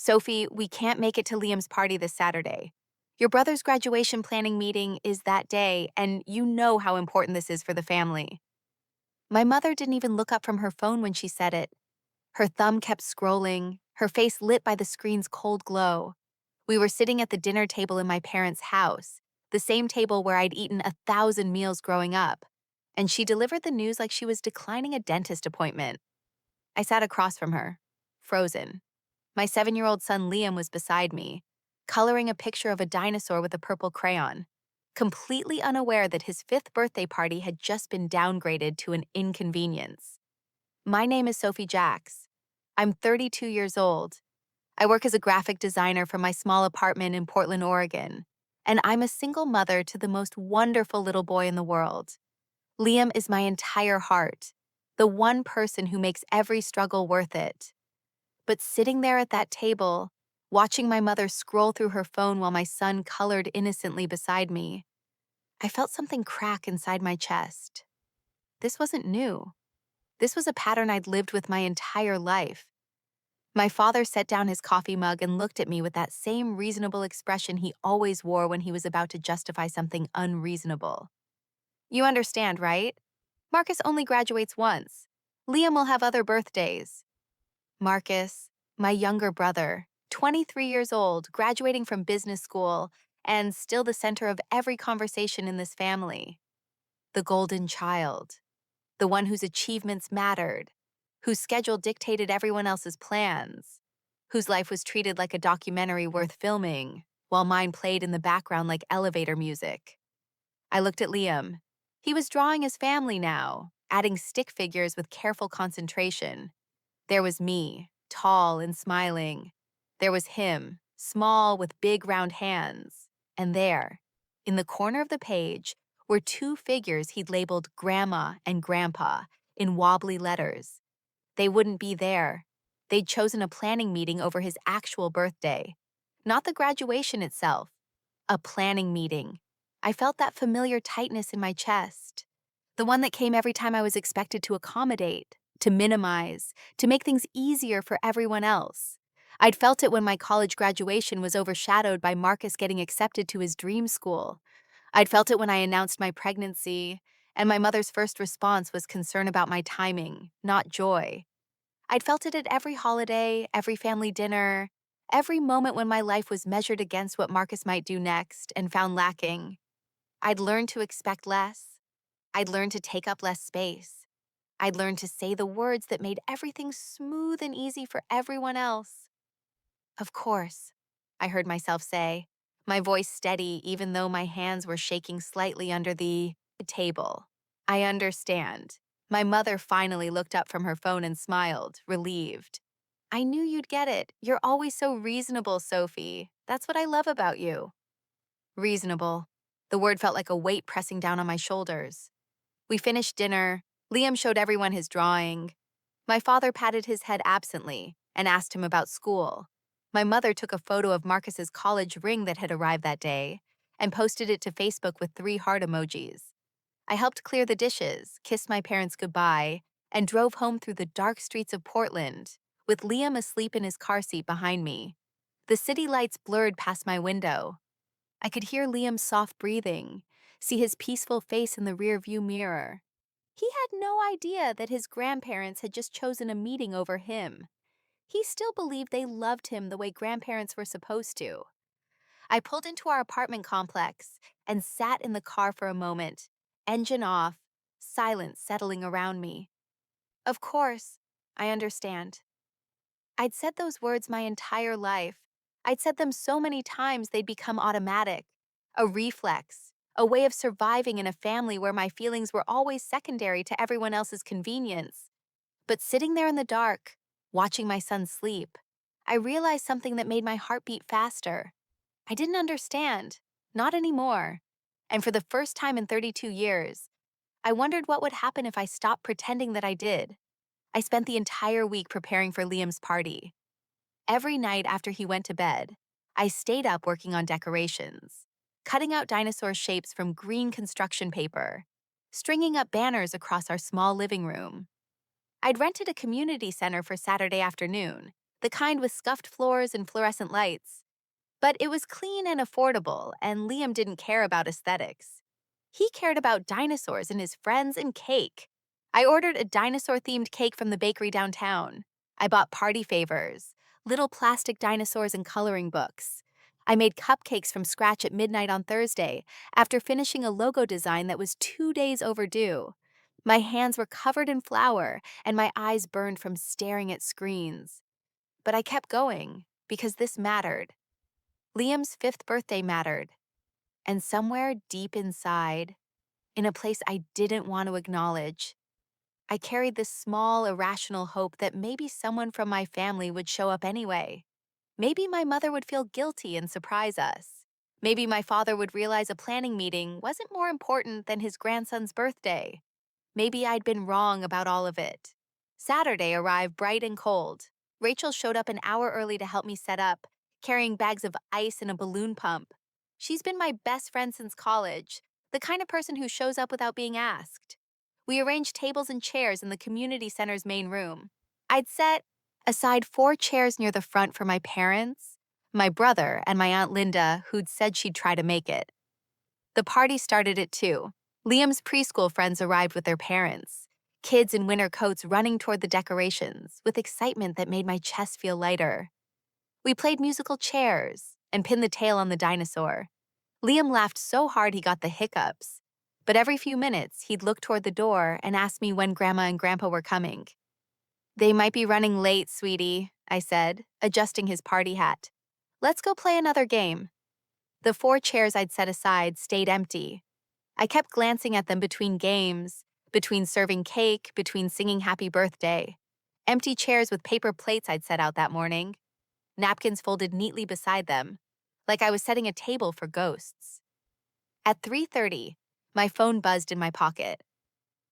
Sophie, we can't make it to Liam's party this Saturday. Your brother's graduation planning meeting is that day, and you know how important this is for the family. My mother didn't even look up from her phone when she said it. Her thumb kept scrolling, her face lit by the screen's cold glow. We were sitting at the dinner table in my parents' house, the same table where I'd eaten 1,000 meals growing up, and she delivered the news like she was declining a dentist appointment. I sat across from her, frozen. My 7-year-old son Liam was beside me, coloring a picture of a dinosaur with a purple crayon, completely unaware that his 5th birthday party had just been downgraded to an inconvenience. My name is Sophie Jacks. I'm 32 years old. I work as a graphic designer from my small apartment in Portland, Oregon, and I'm a single mother to the most wonderful little boy in the world. Liam is my entire heart, the one person who makes every struggle worth it. But sitting there at that table, watching my mother scroll through her phone while my son colored innocently beside me, I felt something crack inside my chest. This wasn't new. This was a pattern I'd lived with my entire life. My father set down his coffee mug and looked at me with that same reasonable expression he always wore when he was about to justify something unreasonable. You understand, right? Marcus only graduates once. Liam will have other birthdays. Marcus, my younger brother, 23 years old, graduating from business school, and still the center of every conversation in this family. The golden child, the one whose achievements mattered, whose schedule dictated everyone else's plans, whose life was treated like a documentary worth filming, while mine played in the background like elevator music. I looked at Liam. He was drawing his family now, adding stick figures with careful concentration. There was me, tall and smiling. There was him, small with big round hands. And there, in the corner of the page, were 2 figures he'd labeled Grandma and Grandpa in wobbly letters. They wouldn't be there. They'd chosen a planning meeting over his actual birthday. Not the graduation itself. A planning meeting. I felt that familiar tightness in my chest. The one that came every time I was expected to accommodate, to minimize, to make things easier for everyone else. I'd felt it when my college graduation was overshadowed by Marcus getting accepted to his dream school. I'd felt it when I announced my pregnancy, and my mother's first response was concern about my timing, not joy. I'd felt it at every holiday, every family dinner, every moment when my life was measured against what Marcus might do next and found lacking. I'd learned to expect less. I'd learned to take up less space. I'd learned to say the words that made everything smooth and easy for everyone else. Of course, I heard myself say, my voice steady even though my hands were shaking slightly under the table. I understand. My mother finally looked up from her phone and smiled, relieved. I knew you'd get it. You're always so reasonable, Sophie. That's what I love about you. Reasonable. The word felt like a weight pressing down on my shoulders. We finished dinner. Liam showed everyone his drawing. My father patted his head absently and asked him about school. My mother took a photo of Marcus's college ring that had arrived that day and posted it to Facebook with 3 heart emojis. I helped clear the dishes, kissed my parents goodbye, and drove home through the dark streets of Portland, with Liam asleep in his car seat behind me. The city lights blurred past my window. I could hear Liam's soft breathing, see his peaceful face in the rearview mirror. He had no idea that his grandparents had just chosen a meeting over him. He still believed they loved him the way grandparents were supposed to. I pulled into our apartment complex and sat in the car for a moment, engine off, silence settling around me. Of course, I understand. I'd said those words my entire life. I'd said them so many times they'd become automatic, a reflex, a way of surviving in a family where my feelings were always secondary to everyone else's convenience. But sitting there in the dark, watching my son sleep, I realized something that made my heart beat faster. I didn't understand, not anymore. And for the first time in 32 years, I wondered what would happen if I stopped pretending that I did. I spent the entire week preparing for Liam's party. Every night after he went to bed, I stayed up working on decorations, cutting out dinosaur shapes from green construction paper, stringing up banners across our small living room. I'd rented a community center for Saturday afternoon, the kind with scuffed floors and fluorescent lights. But it was clean and affordable, and Liam didn't care about aesthetics. He cared about dinosaurs and his friends and cake. I ordered a dinosaur-themed cake from the bakery downtown. I bought party favors, little plastic dinosaurs and coloring books. I made cupcakes from scratch at midnight on Thursday after finishing a logo design that was 2 days overdue. My hands were covered in flour, and my eyes burned from staring at screens. But I kept going, because this mattered. Liam's 5th birthday mattered. And somewhere deep inside, in a place I didn't want to acknowledge, I carried this small, irrational hope that maybe someone from my family would show up anyway. Maybe my mother would feel guilty and surprise us. Maybe my father would realize a planning meeting wasn't more important than his grandson's birthday. Maybe I'd been wrong about all of it. Saturday arrived bright and cold. Rachel showed up an hour early to help me set up, carrying bags of ice and a balloon pump. She's been my best friend since college, the kind of person who shows up without being asked. We arranged tables and chairs in the community center's main room. I'd set aside 4 chairs near the front for my parents, my brother, and my Aunt Linda, who'd said she'd try to make it. The party started at 2. Liam's preschool friends arrived with their parents, kids in winter coats running toward the decorations with excitement that made my chest feel lighter. We played musical chairs and pinned the tail on the dinosaur. Liam laughed so hard he got the hiccups, but every few minutes he'd look toward the door and ask me when Grandma and Grandpa were coming. "They might be running late, sweetie," I said, adjusting his party hat. "Let's go play another game." The 4 chairs I'd set aside stayed empty. I kept glancing at them between games, between serving cake, between singing happy birthday. Empty chairs with paper plates I'd set out that morning, napkins folded neatly beside them, like I was setting a table for ghosts. At 3:30, my phone buzzed in my pocket.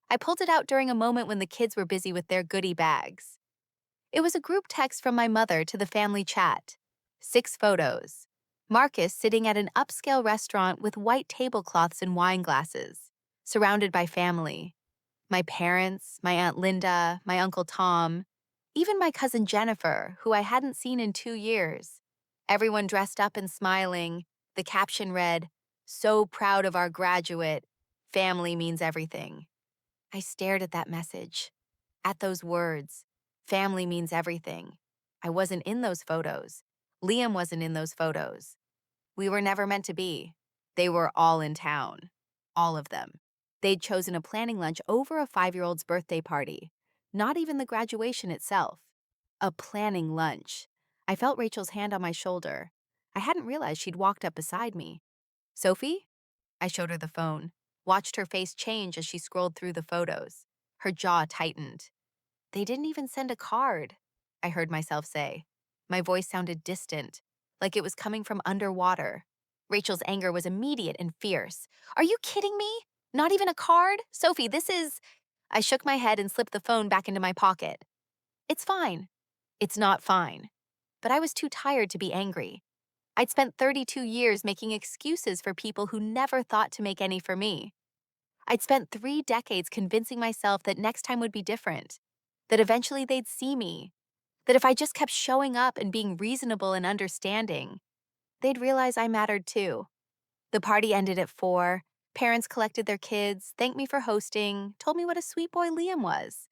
I pulled it out during a moment when the kids were busy with their goodie bags. It was a group text from my mother to the family chat. 6 photos. Marcus sitting at an upscale restaurant with white tablecloths and wine glasses, surrounded by family. My parents, my Aunt Linda, my Uncle Tom, even my cousin Jennifer, who I hadn't seen in 2 years. Everyone dressed up and smiling. The caption read, "So proud of our graduate. Family means everything." I stared at that message, at those words. Family means everything. I wasn't in those photos. Liam wasn't in those photos. We were never meant to be. They were all in town. All of them. They'd chosen a planning lunch over a 5-year-old's birthday party. Not even the graduation itself. A planning lunch. I felt Rachel's hand on my shoulder. I hadn't realized she'd walked up beside me. "Sophie?" I showed her the phone, watched her face change as she scrolled through the photos. Her jaw tightened. "They didn't even send a card," I heard myself say. My voice sounded distant, like it was coming from underwater. Rachel's anger was immediate and fierce. "Are you kidding me? Not even a card? Sophie, this is—" I shook my head and slipped the phone back into my pocket. "It's fine." "It's not fine." But I was too tired to be angry. I'd spent 32 years making excuses for people who never thought to make any for me. I'd spent 3 decades convincing myself that next time would be different, that eventually they'd see me, that if I just kept showing up and being reasonable and understanding, they'd realize I mattered too. The party ended at 4. Parents collected their kids, thanked me for hosting, told me what a sweet boy Liam was.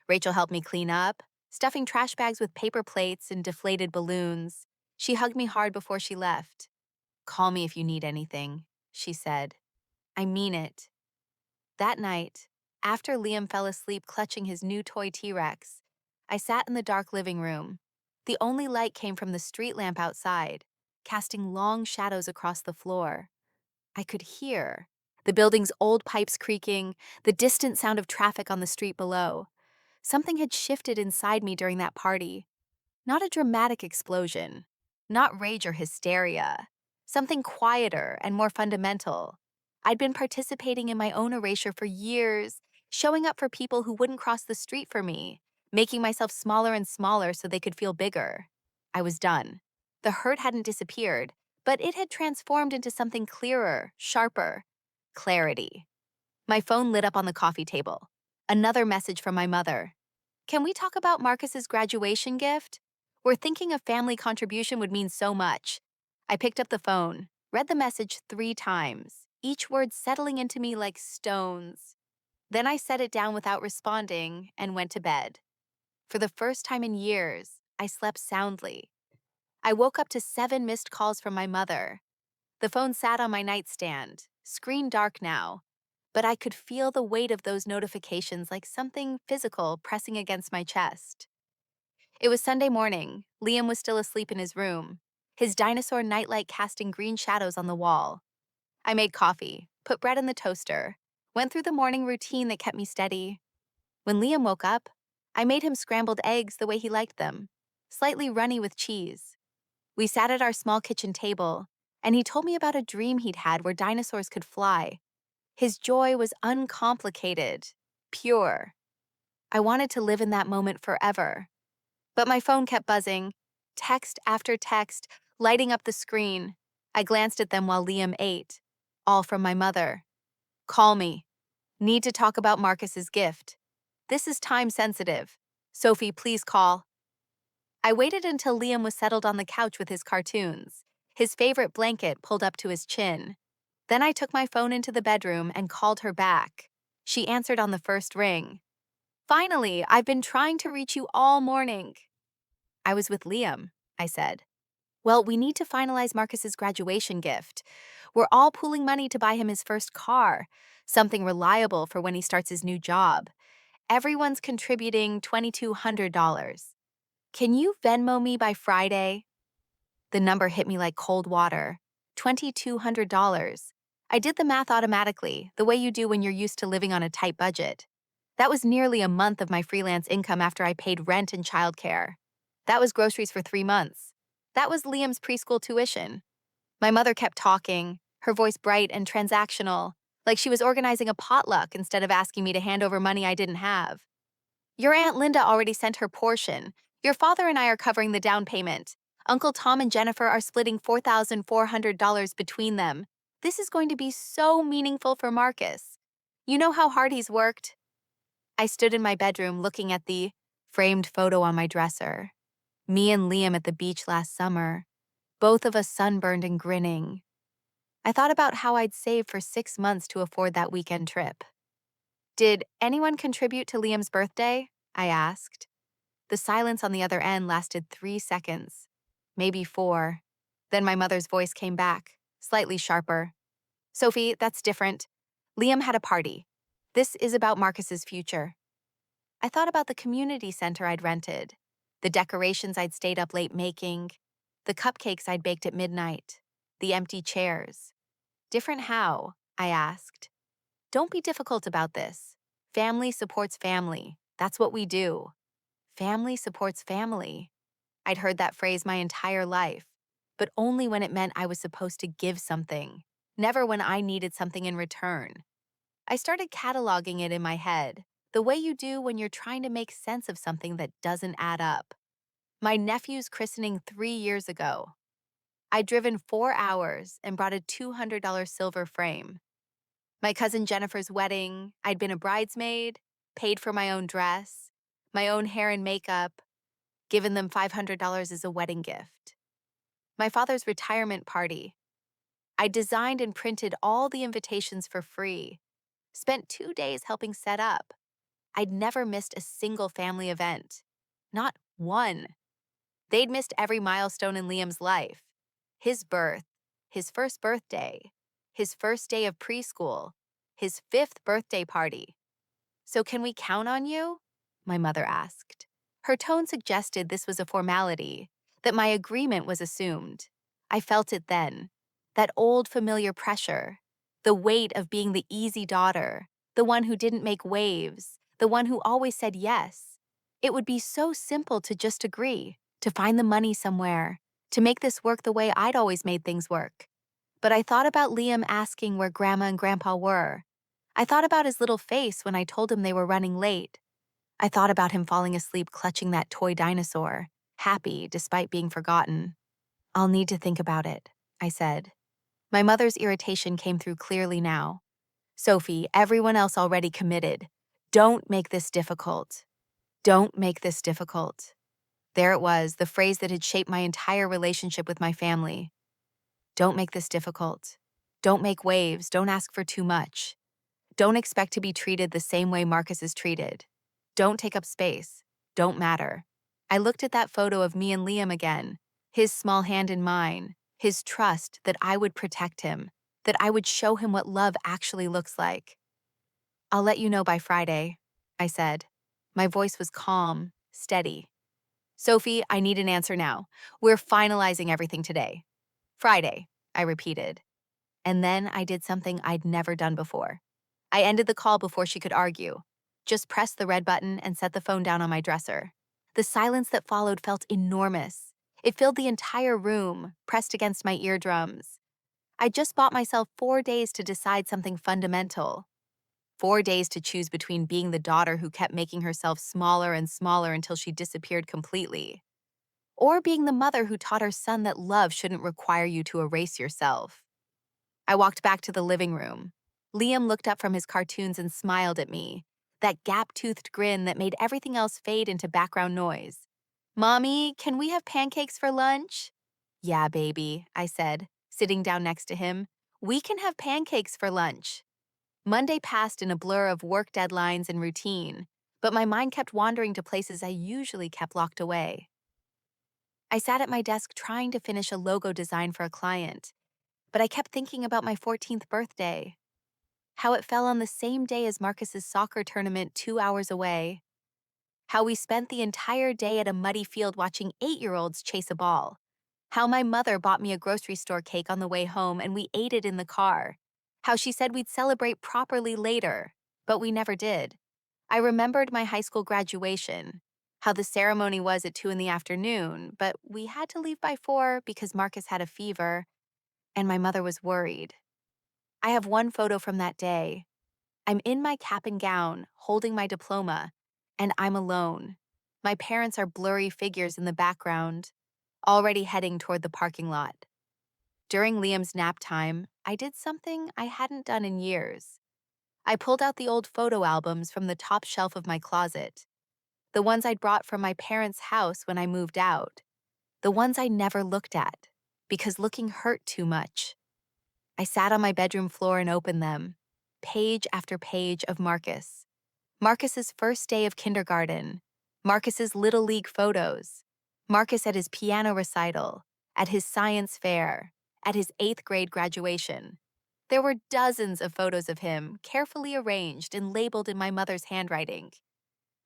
Rachel helped me clean up, stuffing trash bags with paper plates and deflated balloons. She hugged me hard before she left. "Call me if you need anything," she said. I mean it. That night, after Liam fell asleep clutching his new toy T-Rex, I sat in the dark living room. The only light came from the street lamp outside, casting long shadows across the floor. I could hear the building's old pipes creaking, the distant sound of traffic on the street below. Something had shifted inside me during that party. Not a dramatic explosion, not rage or hysteria. Something quieter and more fundamental. I'd been participating in my own erasure for years, showing up for people who wouldn't cross the street for me, making myself smaller and smaller so they could feel bigger. I was done. The hurt hadn't disappeared, but it had transformed into something clearer, sharper. Clarity. My phone lit up on the coffee table. Another message from my mother. "Can we talk about Marcus's graduation gift? where thinking a family contribution would mean so much. I picked up the phone, read the message 3 times, each word settling into me like stones. Then I set it down without responding and went to bed. For the first time in years, I slept soundly. I woke up to 7 missed calls from my mother. The phone sat on my nightstand, screen dark now, but I could feel the weight of those notifications like something physical pressing against my chest. It was Sunday morning. Liam was still asleep in his room, his dinosaur nightlight casting green shadows on the wall. I made coffee, put bread in the toaster, went through the morning routine that kept me steady. When Liam woke up, I made him scrambled eggs the way he liked them, slightly runny with cheese. We sat at our small kitchen table, and he told me about a dream he'd had where dinosaurs could fly. His joy was uncomplicated, pure. I wanted to live in that moment forever. But my phone kept buzzing, text after text, lighting up the screen. I glanced at them while Liam ate. All from my mother. Call me. Need to talk about Marcus's gift. This is time sensitive. Sophie, please call. I waited until Liam was settled on the couch with his cartoons, his favorite blanket pulled up to his chin. Then I took my phone into the bedroom and called her back. She answered on the first ring. Finally, I've been trying to reach you all morning. I was with Liam, I said. Well, we need to finalize Marcus's graduation gift. We're all pooling money to buy him his first car, something reliable for when he starts his new job. Everyone's contributing $2,200. Can you Venmo me by Friday? The number hit me like cold water. $2,200. I did the math automatically, the way you do when you're used to living on a tight budget. That was nearly a month of my freelance income after I paid rent and childcare. That was groceries for 3 months. That was Liam's preschool tuition. My mother kept talking, her voice bright and transactional, like she was organizing a potluck instead of asking me to hand over money I didn't have. Your Aunt Linda already sent her portion. Your father and I are covering the down payment. Uncle Tom and Jennifer are splitting $4,400 between them. This is going to be so meaningful for Marcus. You know how hard he's worked? I stood in my bedroom looking at the framed photo on my dresser. Me and Liam at the beach last summer, both of us sunburned and grinning. I thought about how I'd saved for 6 months to afford that weekend trip. Did anyone contribute to Liam's birthday? I asked. The silence on the other end lasted 3 seconds, maybe 4. Then my mother's voice came back, slightly sharper. Sophie, that's different. Liam had a party. This is about Marcus's future. I thought about the community center I'd rented, the decorations I'd stayed up late making, the cupcakes I'd baked at midnight, the empty chairs. Different how? I asked. Don't be difficult about this. Family supports family. That's what we do. Family supports family. I'd heard that phrase my entire life, but only when it meant I was supposed to give something, never when I needed something in return. I started cataloging it in my head, the way you do when you're trying to make sense of something that doesn't add up. My nephew's christening 3 years ago. I'd driven 4 hours and brought a $200 silver frame. My cousin Jennifer's wedding, I'd been a bridesmaid, paid for my own dress, my own hair and makeup, given them $500 as a wedding gift. My father's retirement party. I designed and printed all the invitations for free, spent 2 days helping set up. I'd never missed a single family event. Not one. They'd missed every milestone in Liam's life. His birth, his first birthday, his first day of preschool, his 5th birthday party. So can we count on you? My mother asked. Her tone suggested this was a formality, that my agreement was assumed. I felt it then, that old familiar pressure, the weight of being the easy daughter, the one who didn't make waves, the one who always said yes. It would be so simple to just agree, to find the money somewhere, to make this work the way I'd always made things work. But I thought about Liam asking where Grandma and Grandpa were. I thought about his little face when I told him they were running late. I thought about him falling asleep clutching that toy dinosaur, happy despite being forgotten. I'll need to think about it, I said. My mother's irritation came through clearly now. Sophie, everyone else already committed. Don't make this difficult. Don't make this difficult. There it was, the phrase that had shaped my entire relationship with my family. Don't make this difficult. Don't make waves. Don't ask for too much. Don't expect to be treated the same way Marcus is treated. Don't take up space. Don't matter. I looked at that photo of me and Liam again, his small hand in mine, his trust that I would protect him, that I would show him what love actually looks like. I'll let you know by Friday, I said. My voice was calm, steady. Sophie, I need an answer now. We're finalizing everything today. Friday, I repeated. And then I did something I'd never done before. I ended the call before she could argue. Just pressed the red button and set the phone down on my dresser. The silence that followed felt enormous. It filled the entire room, pressed against my eardrums. I just bought myself 4 days to decide something fundamental. 4 days to choose between being the daughter who kept making herself smaller and smaller until she disappeared completely, or being the mother who taught her son that love shouldn't require you to erase yourself. I walked back to the living room. Liam looked up from his cartoons and smiled at me, that gap-toothed grin that made everything else fade into background noise. Mommy, can we have pancakes for lunch? Yeah, baby, I said, sitting down next to him. We can have pancakes for lunch. Monday passed in a blur of work deadlines and routine, but my mind kept wandering to places I usually kept locked away. I sat at my desk trying to finish a logo design for a client, but I kept thinking about my 14th birthday, how it fell on the same day as Marcus's soccer tournament 2 hours away, how we spent the entire day at a muddy field watching 8-year-olds chase a ball, how my mother bought me a grocery store cake on the way home and we ate it in the car, how she said we'd celebrate properly later, but we never did. I remembered my high school graduation, how the ceremony was at 2 in the afternoon, but we had to leave by 4 because Marcus had a fever, and my mother was worried. I have one photo from that day. I'm in my cap and gown, holding my diploma, and I'm alone. My parents are blurry figures in the background, already heading toward the parking lot. During Liam's nap time, I did something I hadn't done in years. I pulled out the old photo albums from the top shelf of my closet, the ones I'd brought from my parents' house when I moved out, the ones I never looked at, because looking hurt too much. I sat on my bedroom floor and opened them, page after page of Marcus. Marcus's first day of kindergarten, Marcus's Little League photos, Marcus at his piano recital, at his science fair, at his 8th grade graduation. There were dozens of photos of him, carefully arranged and labeled in my mother's handwriting.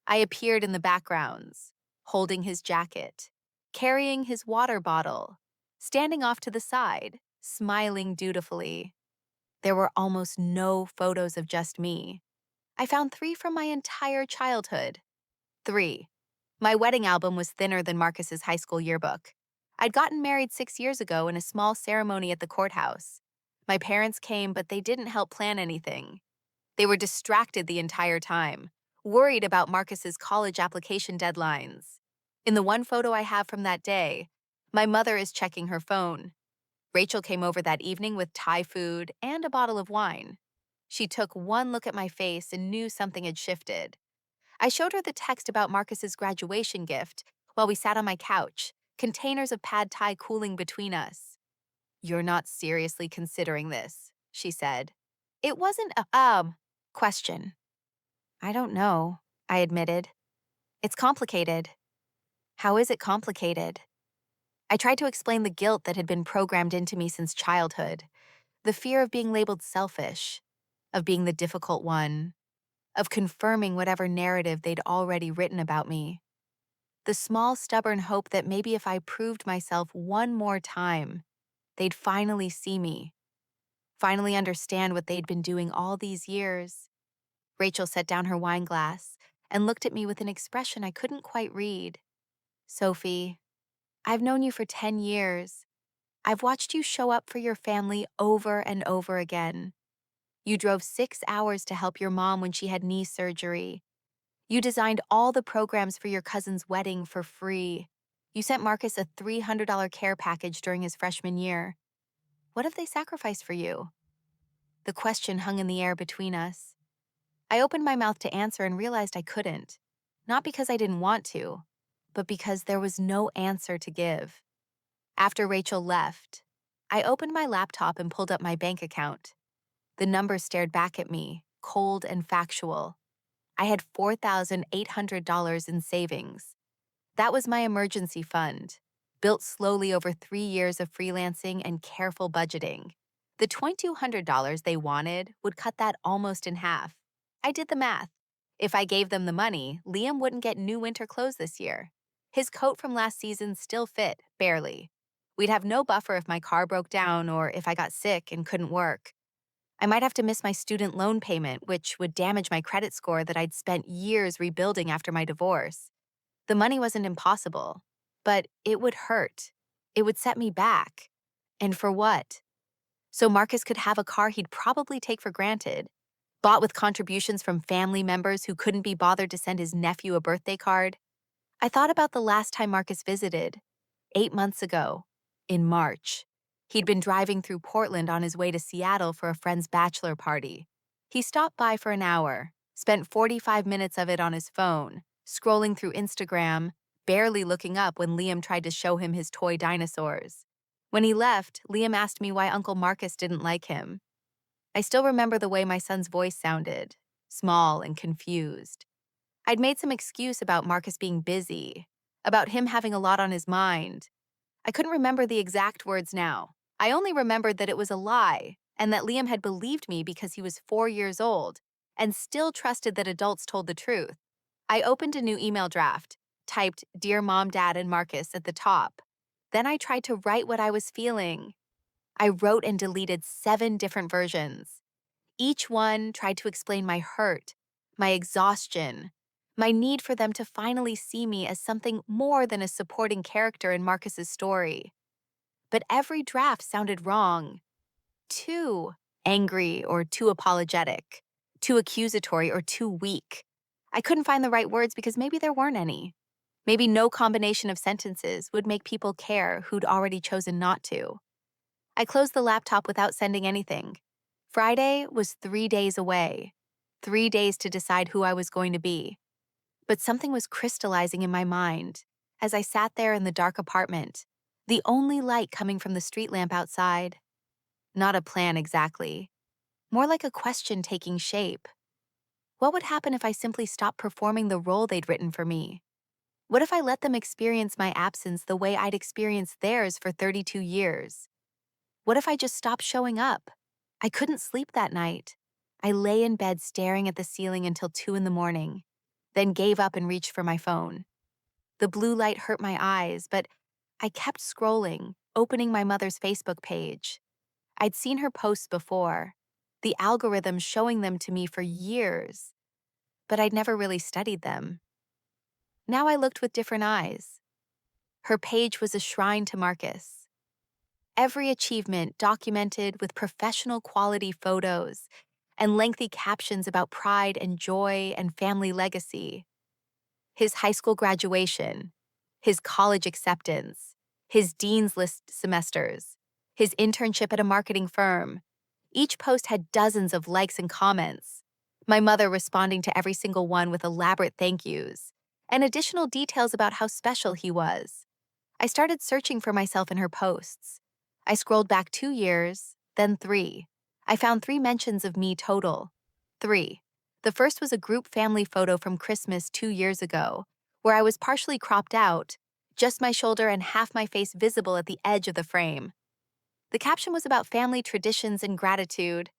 I appeared in the backgrounds, holding his jacket, carrying his water bottle, standing off to the side, smiling dutifully. There were almost no photos of just me. I found 3 from my entire childhood. 3. My wedding album was thinner than Marcus's high school yearbook. I'd gotten married 6 years ago in a small ceremony at the courthouse. My parents came, but they didn't help plan anything. They were distracted the entire time, worried about Marcus's college application deadlines. In the one photo I have from that day, my mother is checking her phone. Rachel came over that evening with Thai food and a bottle of wine. She took one look at my face and knew something had shifted. I showed her the text about Marcus's graduation gift while we sat on my couch, containers of pad thai cooling between us. You're not seriously considering this, she said. It wasn't a question. I don't know, I admitted. It's complicated. How is it complicated? I tried to explain the guilt that had been programmed into me since childhood, the fear of being labeled selfish, of being the difficult one, of confirming whatever narrative they'd already written about me. The small, stubborn hope that maybe if I proved myself one more time, they'd finally see me, finally understand what they'd been doing all these years. Rachel set down her wine glass and looked at me with an expression I couldn't quite read. Sophie, I've known you for 10 years. I've watched you show up for your family over and over again. You drove 6 hours to help your mom when she had knee surgery. You designed all the programs for your cousin's wedding for free. You sent Marcus a $300 care package during his freshman year. What have they sacrificed for you? The question hung in the air between us. I opened my mouth to answer and realized I couldn't. Not because I didn't want to, but because there was no answer to give. After Rachel left, I opened my laptop and pulled up my bank account. The numbers stared back at me, cold and factual. I had $4,800 in savings. That was my emergency fund, built slowly over 3 years of freelancing and careful budgeting. The $2,200 they wanted would cut that almost in half. I did the math. If I gave them the money, Liam wouldn't get new winter clothes this year. His coat from last season still fit, barely. We'd have no buffer if my car broke down or if I got sick and couldn't work. I might have to miss my student loan payment, which would damage my credit score that I'd spent years rebuilding after my divorce. The money wasn't impossible, but it would hurt. It would set me back. And for what? So Marcus could have a car he'd probably take for granted, bought with contributions from family members who couldn't be bothered to send his nephew a birthday card. I thought about the last time Marcus visited, 8 months ago, in March. He'd been driving through Portland on his way to Seattle for a friend's bachelor party. He stopped by for an hour, spent 45 minutes of it on his phone, scrolling through Instagram, barely looking up when Liam tried to show him his toy dinosaurs. When he left, Liam asked me why Uncle Marcus didn't like him. I still remember the way my son's voice sounded, small and confused. I'd made some excuse about Marcus being busy, about him having a lot on his mind. I couldn't remember the exact words now. I only remembered that it was a lie and that Liam had believed me because he was 4 years old and still trusted that adults told the truth. I opened a new email draft, typed Dear Mom, Dad, and Marcus at the top. Then I tried to write what I was feeling. I wrote and deleted 7 different versions. Each one tried to explain my hurt, my exhaustion, my need for them to finally see me as something more than a supporting character in Marcus's story. But every draft sounded wrong. Too angry or too apologetic, too accusatory or too weak. I couldn't find the right words because maybe there weren't any. Maybe no combination of sentences would make people care who'd already chosen not to. I closed the laptop without sending anything. Friday was 3 days away. 3 days to decide who I was going to be. But something was crystallizing in my mind as I sat there in the dark apartment, the only light coming from the street lamp outside. Not a plan exactly, more like a question taking shape. What would happen if I simply stopped performing the role they'd written for me? What if I let them experience my absence the way I'd experienced theirs for 32 years? What if I just stopped showing up? I couldn't sleep that night. I lay in bed staring at the ceiling until 2 in the morning, then gave up and reached for my phone. The blue light hurt my eyes, but I kept scrolling, opening my mother's Facebook page. I'd seen her posts before, the algorithm showing them to me for years, but I'd never really studied them. Now I looked with different eyes. Her page was a shrine to Marcus. Every achievement documented with professional quality photos and lengthy captions about pride and joy and family legacy. His high school graduation, his college acceptance, his dean's list semesters, his internship at a marketing firm. Each post had dozens of likes and comments, my mother responding to every single one with elaborate thank yous, and additional details about how special he was. I started searching for myself in her posts. I scrolled back 2 years, then 3. I found 3 mentions of me total. 3. The first was a group family photo from Christmas 2 years ago, where I was partially cropped out, just my shoulder and half my face visible at the edge of the frame. The caption was about family traditions and gratitude.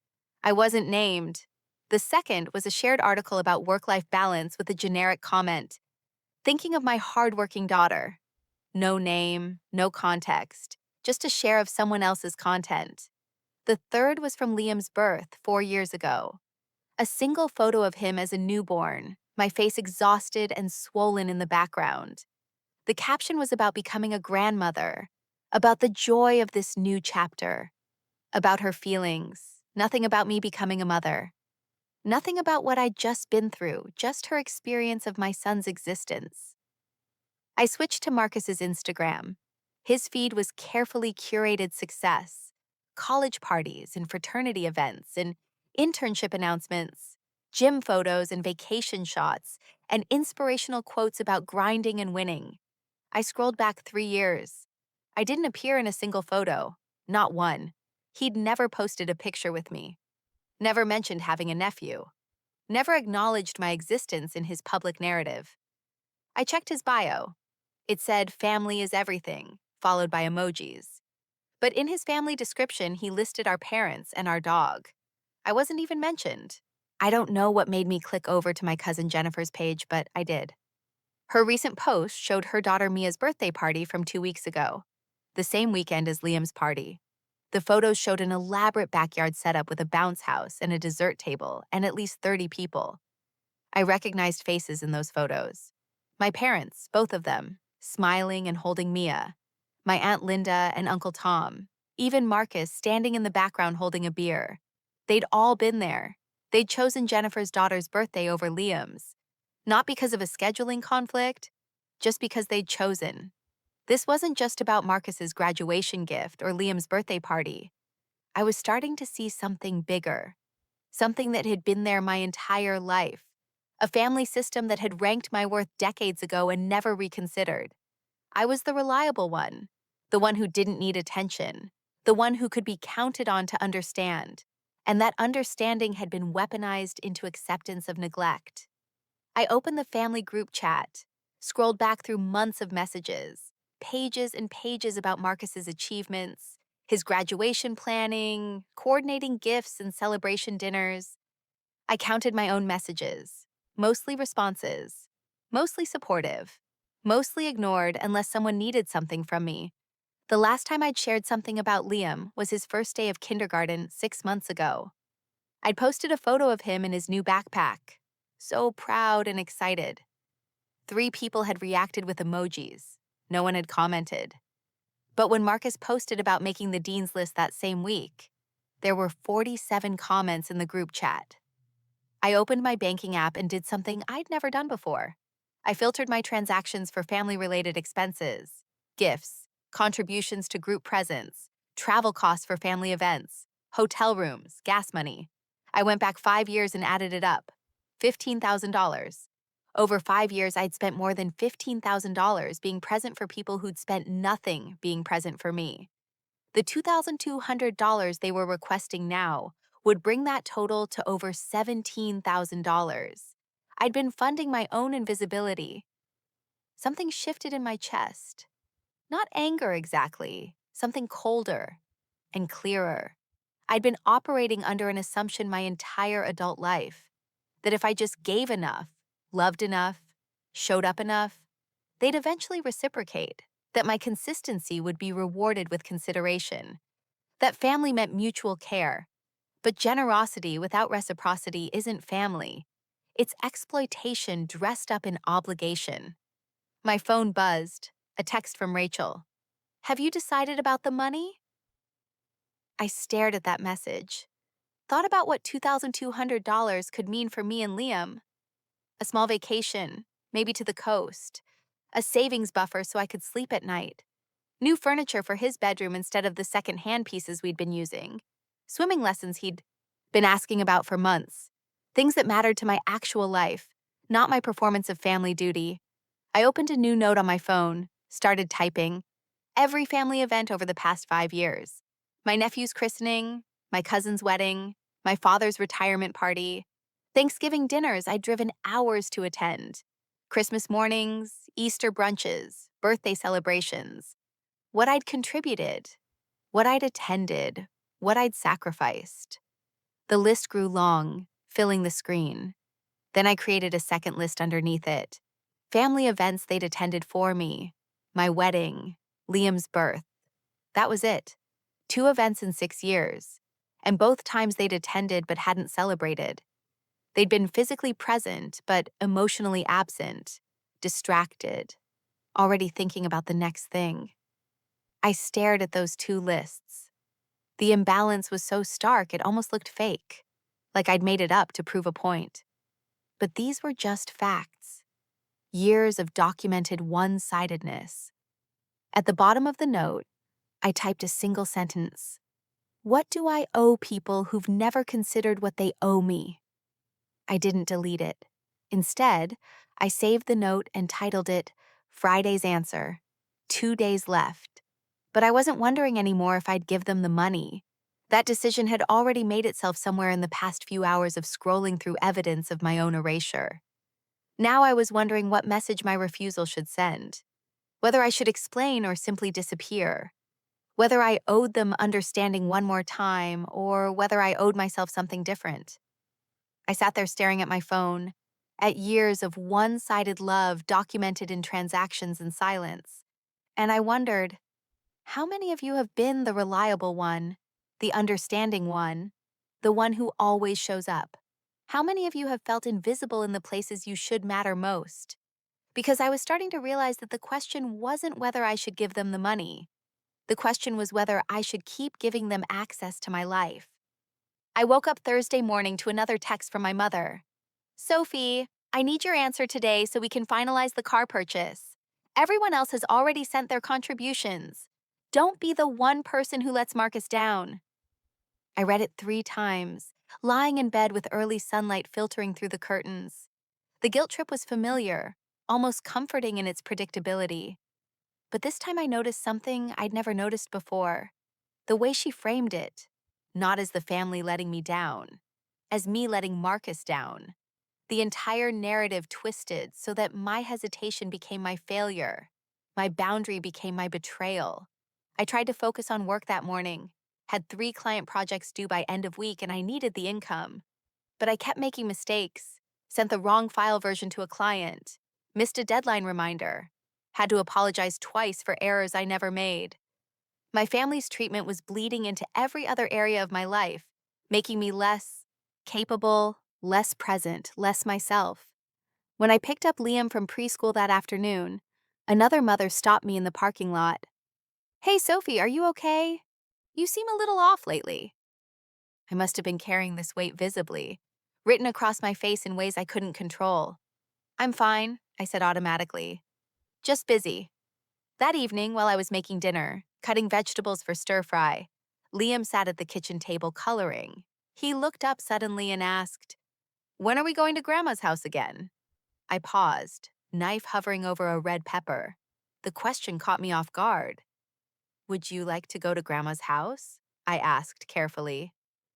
I wasn't named. The second was a shared article about work-life balance with a generic comment. Thinking of my hardworking daughter. No name, no context, just a share of someone else's content. The third was from Liam's birth 4 years ago. A single photo of him as a newborn, my face exhausted and swollen in the background. The caption was about becoming a grandmother, about the joy of this new chapter, about her feelings, nothing about me becoming a mother. Nothing about what I'd just been through, just her experience of my son's existence. I switched to Marcus's Instagram. His feed was carefully curated success, college parties and fraternity events and internship announcements, gym photos and vacation shots, and inspirational quotes about grinding and winning. I scrolled back 3 years. I didn't appear in a single photo, not one. He'd never posted a picture with me, never mentioned having a nephew, never acknowledged my existence in his public narrative. I checked his bio. It said family is everything, followed by emojis. But in his family description, he listed our parents and our dog. I wasn't even mentioned. I don't know what made me click over to my cousin Jennifer's page, but I did. Her recent post showed her daughter Mia's birthday party from 2 weeks ago, the same weekend as Liam's party. The photos showed an elaborate backyard setup with a bounce house and a dessert table and at least 30 people. I recognized faces in those photos. My parents, both of them, smiling and holding Mia. My Aunt Linda and Uncle Tom. Even Marcus standing in the background holding a beer. They'd all been there. They'd chosen Jennifer's daughter's birthday over Liam's. Not because of a scheduling conflict, just because they'd chosen. This wasn't just about Marcus's graduation gift or Liam's birthday party. I was starting to see something bigger, something that had been there my entire life, a family system that had ranked my worth decades ago and never reconsidered. I was the reliable one, the one who didn't need attention, the one who could be counted on to understand, and that understanding had been weaponized into acceptance of neglect. I opened the family group chat, scrolled back through months of messages, pages and pages about Marcus's achievements, his graduation planning, coordinating gifts and celebration dinners. I counted my own messages, mostly responses, mostly supportive, mostly ignored unless someone needed something from me. The last time I'd shared something about Liam was his first day of kindergarten 6 months ago. I'd posted a photo of him in his new backpack, so proud and excited. 3 people had reacted with emojis. No one had commented. But when Marcus posted about making the dean's list that same week, there were 47 comments in the group chat. I opened my banking app and did something I'd never done before. I filtered my transactions for family-related expenses, gifts, contributions to group presents, travel costs for family events, hotel rooms, gas money. I went back 5 years and added it up. $15,000. Over 5 years, I'd spent more than $15,000 being present for people who'd spent nothing being present for me. The $2,200 they were requesting now would bring that total to over $17,000. I'd been funding my own invisibility. Something shifted in my chest. Not anger exactly, something colder and clearer. I'd been operating under an assumption my entire adult life, that if I just gave enough, loved enough, showed up enough, they'd eventually reciprocate, that my consistency would be rewarded with consideration, that family meant mutual care. But generosity without reciprocity isn't family. It's exploitation dressed up in obligation. My phone buzzed, a text from Rachel. "Have you decided about the money?" I stared at that message, thought about what $2,200 could mean for me and Liam. A small vacation, maybe to the coast, a savings buffer so I could sleep at night, new furniture for his bedroom instead of the second-hand pieces we'd been using, swimming lessons he'd been asking about for months, things that mattered to my actual life, not my performance of family duty. I opened a new note on my phone, started typing. Every family event over the past 5 years. My nephew's christening, my cousin's wedding, my father's retirement party, Thanksgiving dinners I'd driven hours to attend, Christmas mornings, Easter brunches, birthday celebrations. What I'd contributed, what I'd attended, what I'd sacrificed. The list grew long, filling the screen. Then I created a second list underneath it. Family events they'd attended for me. My wedding, Liam's birth. That was it. 2 events in 6 years. And both times they'd attended but hadn't celebrated. They'd been physically present but emotionally absent, distracted, already thinking about the next thing. I stared at those 2 lists. The imbalance was so stark it almost looked fake, like I'd made it up to prove a point. But these were just facts. Years of documented one-sidedness. At the bottom of the note, I typed a single sentence. What do I owe people who've never considered what they owe me? I didn't delete it. Instead, I saved the note and titled it, Friday's answer. 2 days left. But I wasn't wondering anymore if I'd give them the money. That decision had already made itself somewhere in the past few hours of scrolling through evidence of my own erasure. Now I was wondering what message my refusal should send. Whether I should explain or simply disappear. Whether I owed them understanding one more time or whether I owed myself something different. I sat there staring at my phone, at years of one-sided love documented in transactions and silence. And I wondered, how many of you have been the reliable one, the understanding one, the one who always shows up? How many of you have felt invisible in the places you should matter most? Because I was starting to realize that the question wasn't whether I should give them the money. The question was whether I should keep giving them access to my life. I woke up Thursday morning to another text from my mother. Sophie, I need your answer today so we can finalize the car purchase. Everyone else has already sent their contributions. Don't be the one person who lets Marcus down. I read it 3 times, lying in bed with early sunlight filtering through the curtains. The guilt trip was familiar, almost comforting in its predictability. But this time I noticed something I'd never noticed before. The way she framed it, not as the family letting me down, as me letting Marcus down. The entire narrative twisted so that my hesitation became my failure. My boundary became my betrayal. I tried to focus on work that morning, had 3 client projects due by end of week, and I needed the income. But I kept making mistakes, sent the wrong file version to a client, missed a deadline reminder, had to apologize twice for errors I never made. My family's treatment was bleeding into every other area of my life, making me less capable, less present, less myself. When I picked up Liam from preschool that afternoon, another mother stopped me in the parking lot. Hey, Sophie, are you okay? You seem a little off lately. I must have been carrying this weight visibly, written across my face in ways I couldn't control. I'm fine, I said automatically. Just busy. That evening, while I was making dinner, cutting vegetables for stir-fry, Liam sat at the kitchen table coloring. He looked up suddenly and asked, "When are we going to Grandma's house again?" I paused, knife hovering over a red pepper. The question caught me off guard. "Would you like to go to Grandma's house?" I asked carefully.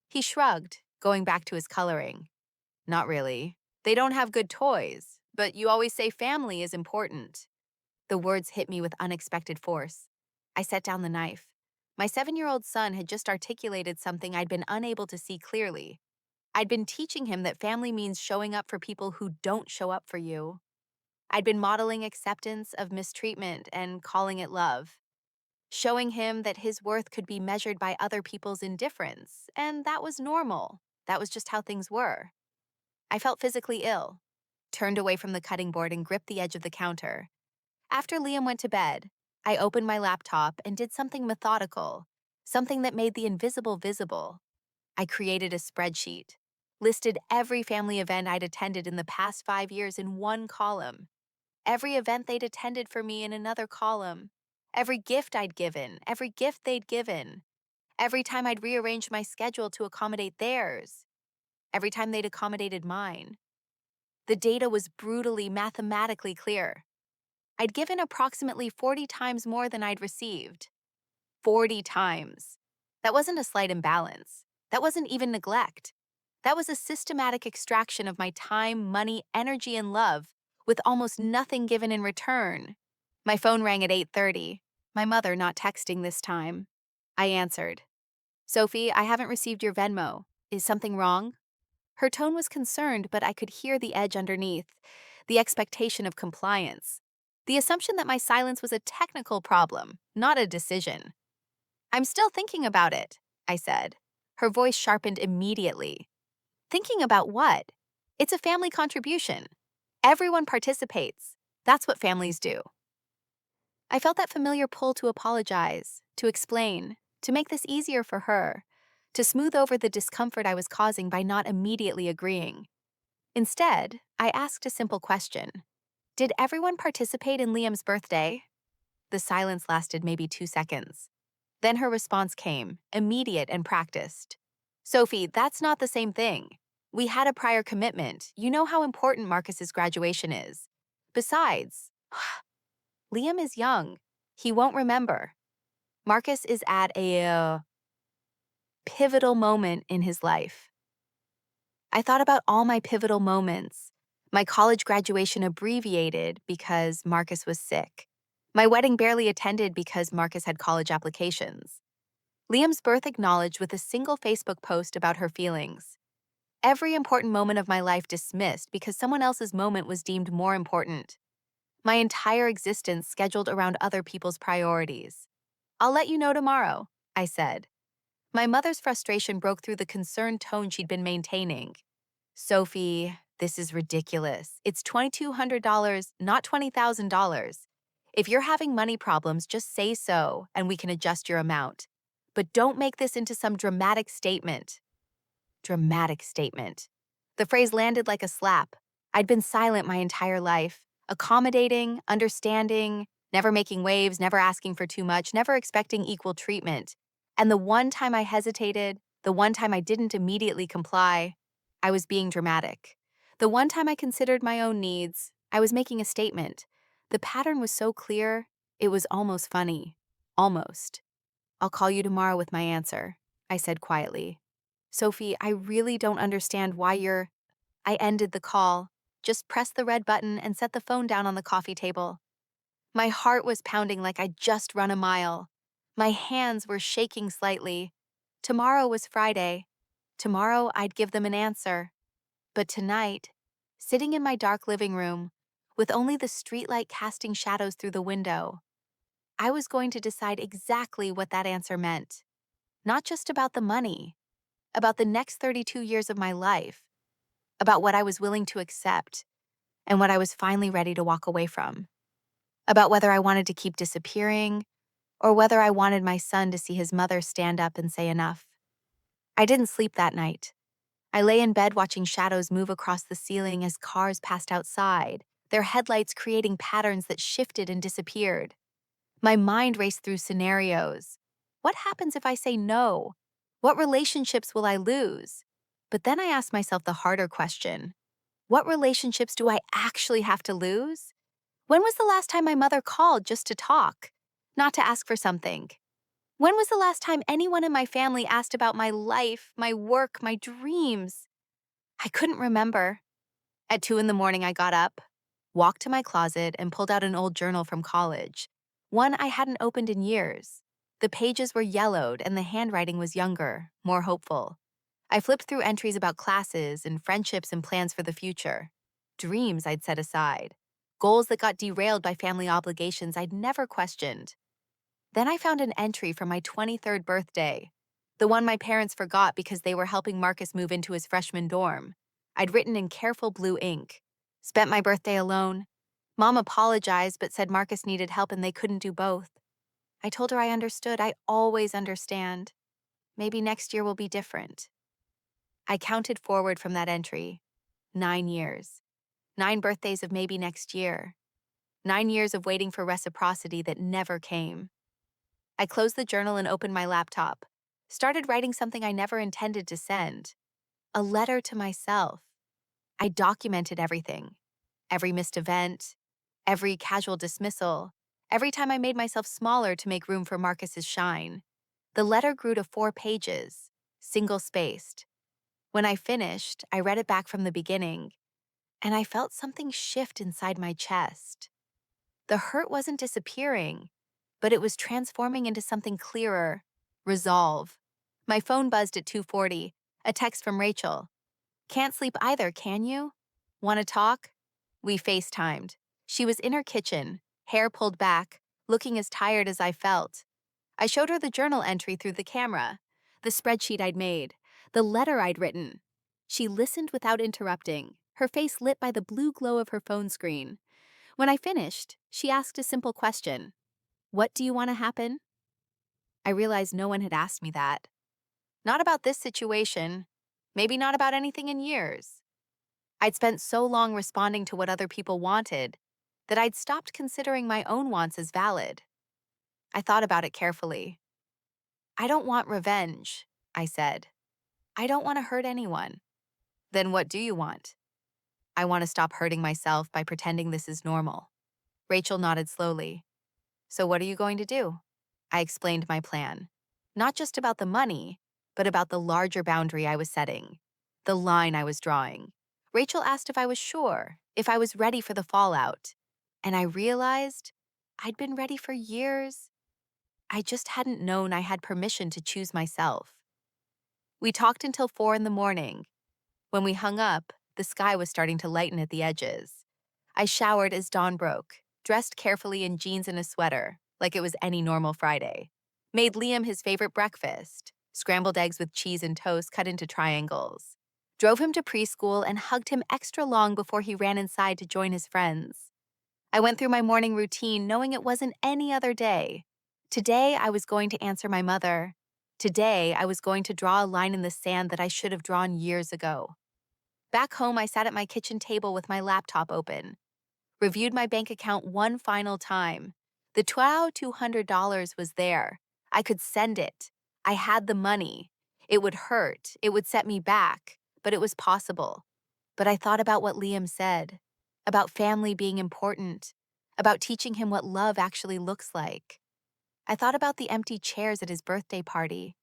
He shrugged, going back to his coloring. "Not really. They don't have good toys, but you always say family is important." The words hit me with unexpected force. I set down the knife. My 7-year-old son had just articulated something I'd been unable to see clearly. I'd been teaching him that family means showing up for people who don't show up for you. I'd been modeling acceptance of mistreatment and calling it love. Showing him that his worth could be measured by other people's indifference, and that was normal. That was just how things were. I felt physically ill, turned away from the cutting board and gripped the edge of the counter. After Liam went to bed, I opened my laptop and did something methodical, something that made the invisible visible. I created a spreadsheet, listed every family event I'd attended in the past 5 years in one column, every event they'd attended for me in another column, every gift I'd given, every gift they'd given, every time I'd rearranged my schedule to accommodate theirs, every time they'd accommodated mine. The data was brutally mathematically clear. I'd given approximately 40 times more than I'd received. 40 times. That wasn't a slight imbalance. That wasn't even neglect. That was a systematic extraction of my time, money, energy, and love, with almost nothing given in return. My phone rang at 8:30, my mother not texting this time. I answered. "Sophie, I haven't received your Venmo. Is something wrong?" Her tone was concerned, but I could hear the edge underneath, the expectation of compliance, the assumption that my silence was a technical problem, not a decision. "I'm still thinking about it," I said. Her voice sharpened immediately. "Thinking about what? It's a family contribution. Everyone participates. That's what families do." I felt that familiar pull to apologize, to explain, to make this easier for her, to smooth over the discomfort I was causing by not immediately agreeing. Instead, I asked a simple question. Did everyone participate in Liam's birthday? The silence lasted maybe 2 seconds. Then her response came, immediate and practiced. "Sophie, that's not the same thing. We had a prior commitment. You know how important Marcus's graduation is. Besides, Liam is young. He won't remember. Marcus is at a pivotal moment in his life. I thought about all my pivotal moments. My college graduation abbreviated because Marcus was sick. My wedding barely attended because Marcus had college applications. Liam's birth acknowledged with a single Facebook post about her feelings. Every important moment of my life dismissed because someone else's moment was deemed more important. My entire existence scheduled around other people's priorities. I'll let you know tomorrow, I said. My mother's frustration broke through the concerned tone she'd been maintaining. Sophie, this is ridiculous. It's $2,200, not $20,000. If you're having money problems, just say so and we can adjust your amount. But don't make this into some dramatic statement. Dramatic statement. The phrase landed like a slap. I'd been silent my entire life, accommodating, understanding, never making waves, never asking for too much, never expecting equal treatment. And the one time I hesitated, the one time I didn't immediately comply, I was being dramatic. The one time I considered my own needs, I was making a statement. The pattern was so clear, it was almost funny. Almost. I'll call you tomorrow with my answer, I said quietly. Sophie, I really don't understand why you're... I ended the call, just pressed the red button and set the phone down on the coffee table. My heart was pounding like I'd just run a mile. My hands were shaking slightly. Tomorrow was Friday. Tomorrow I'd give them an answer. But tonight, sitting in my dark living room, with only the streetlight casting shadows through the window, I was going to decide exactly what that answer meant. Not just about the money, about the next 32 years of my life, about what I was willing to accept and what I was finally ready to walk away from, about whether I wanted to keep disappearing or whether I wanted my son to see his mother stand up and say enough. I didn't sleep that night. I lay in bed watching shadows move across the ceiling as cars passed outside, their headlights creating patterns that shifted and disappeared. My mind raced through scenarios. What happens if I say no? What relationships will I lose? But then I asked myself the harder question. What relationships do I actually have to lose? When was the last time my mother called just to talk, not to ask for something? When was the last time anyone in my family asked about my life, my work, my dreams? I couldn't remember. At 2 in the morning, I got up, walked to my closet, and pulled out an old journal from college, one I hadn't opened in years. The pages were yellowed and the handwriting was younger, more hopeful. I flipped through entries about classes and friendships and plans for the future. Dreams I'd set aside. Goals that got derailed by family obligations I'd never questioned. Then I found an entry from my 23rd birthday, the one my parents forgot because they were helping Marcus move into his freshman dorm. I'd written in careful blue ink. Spent my birthday alone. Mom apologized but said Marcus needed help and they couldn't do both. I told her I understood. I always understand. Maybe next year will be different. I counted forward from that entry. 9 years. 9 birthdays of maybe next year. 9 years of waiting for reciprocity that never came. I closed the journal and opened my laptop. Started writing something I never intended to send. A letter to myself. I documented everything. Every missed event. Every casual dismissal. Every time I made myself smaller to make room for Marcus's shine. The letter grew to 4 pages, single-spaced. When I finished, I read it back from the beginning, and I felt something shift inside my chest. The hurt wasn't disappearing, but it was transforming into something clearer, resolve. My phone buzzed at 2:40, a text from Rachel. Can't sleep either, can you? Want to talk? We FaceTimed. She was in her kitchen, hair pulled back, looking as tired as I felt. I showed her the journal entry through the camera, the spreadsheet I'd made, the letter I'd written. She listened without interrupting, her face lit by the blue glow of her phone screen. When I finished, she asked a simple question. What do you want to happen? I realized no one had asked me that. Not about this situation, maybe not about anything in years. I'd spent so long responding to what other people wanted that I'd stopped considering my own wants as valid. I thought about it carefully. I don't want revenge, I said. I don't want to hurt anyone. Then what do you want? I want to stop hurting myself by pretending this is normal. Rachel nodded slowly. So what are you going to do? I explained my plan. Not just about the money, but about the larger boundary I was setting, the line I was drawing. Rachel asked if I was sure, if I was ready for the fallout. And I realized I'd been ready for years. I just hadn't known I had permission to choose myself. We talked until 4 in the morning. When we hung up, the sky was starting to lighten at the edges. I showered as dawn broke, dressed carefully in jeans and a sweater, like it was any normal Friday. Made Liam his favorite breakfast, scrambled eggs with cheese and toast cut into triangles. Drove him to preschool and hugged him extra long before he ran inside to join his friends. I went through my morning routine knowing it wasn't any other day. Today, I was going to answer my mother. Today, I was going to draw a line in the sand that I should have drawn years ago. Back home, I sat at my kitchen table with my laptop open, reviewed my bank account one final time. The $200 was there. I could send it. I had the money. It would hurt. It would set me back, but it was possible. But I thought about what Liam said, about family being important, about teaching him what love actually looks like. I thought about the empty chairs at his birthday party.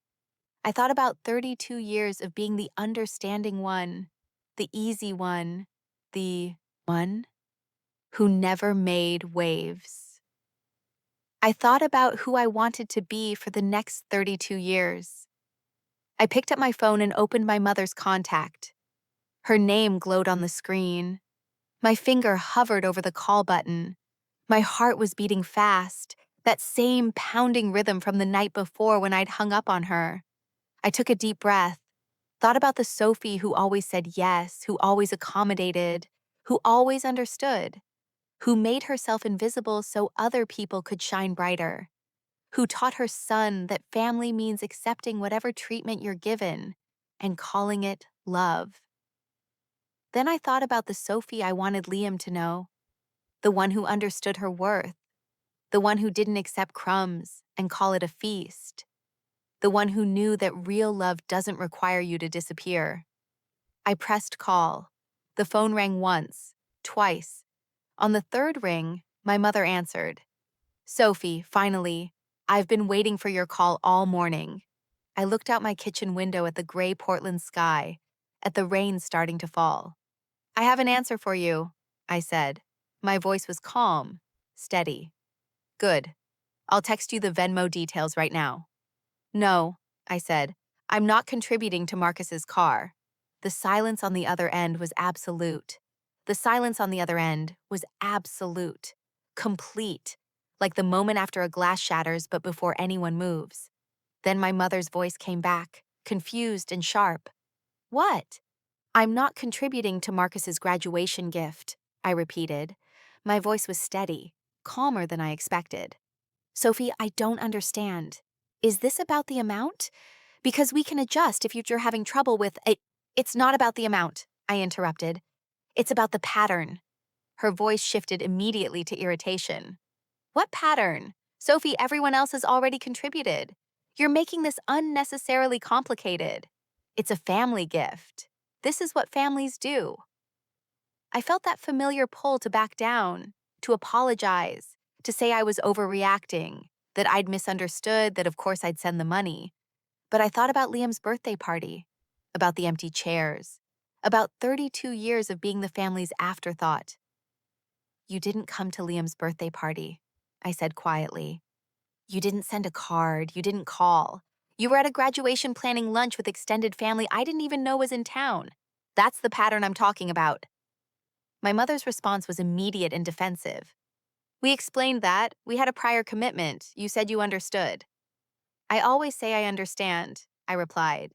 I thought about 32 years of being the understanding one, the easy one, the one who never made waves. I thought about who I wanted to be for the next 32 years. I picked up my phone and opened my mother's contact. Her name glowed on the screen. My finger hovered over the call button. My heart was beating fast, that same pounding rhythm from the night before when I'd hung up on her. I took a deep breath, thought about the Sophie who always said yes, who always accommodated, who always understood, who made herself invisible so other people could shine brighter, who taught her son that family means accepting whatever treatment you're given and calling it love. Then I thought about the Sophie I wanted Liam to know, the one who understood her worth, the one who didn't accept crumbs and call it a feast, the one who knew that real love doesn't require you to disappear. I pressed call. The phone rang once, twice. On the third ring, my mother answered. Sophie, finally, I've been waiting for your call all morning. I looked out my kitchen window at the gray Portland sky, at the rain starting to fall. I have an answer for you, I said. My voice was calm, steady. Good. I'll text you the Venmo details right now. No, I said. I'm not contributing to Marcus's car. The silence on the other end was absolute. The silence on the other end was absolute. Complete. Like the moment after a glass shatters but before anyone moves. Then my mother's voice came back, confused and sharp. What? I'm not contributing to Marcus's graduation gift, I repeated. My voice was steady, calmer than I expected. Sophie, I don't understand. Is this about the amount? Because we can adjust if you're having trouble with it. It's not about the amount, I interrupted. It's about the pattern. Her voice shifted immediately to irritation. What pattern? Sophie, everyone else has already contributed. You're making this unnecessarily complicated. It's a family gift. This is what families do. I felt that familiar pull to back down, to apologize, to say I was overreacting, that I'd misunderstood, that of course I'd send the money. But I thought about Liam's birthday party, about the empty chairs, about 32 years of being the family's afterthought. You didn't come to Liam's birthday party, I said quietly. You didn't send a card, you didn't call. You were at a graduation planning lunch with extended family I didn't even know was in town. That's the pattern I'm talking about. My mother's response was immediate and defensive. We explained that. We had a prior commitment. You said you understood. I always say I understand, I replied.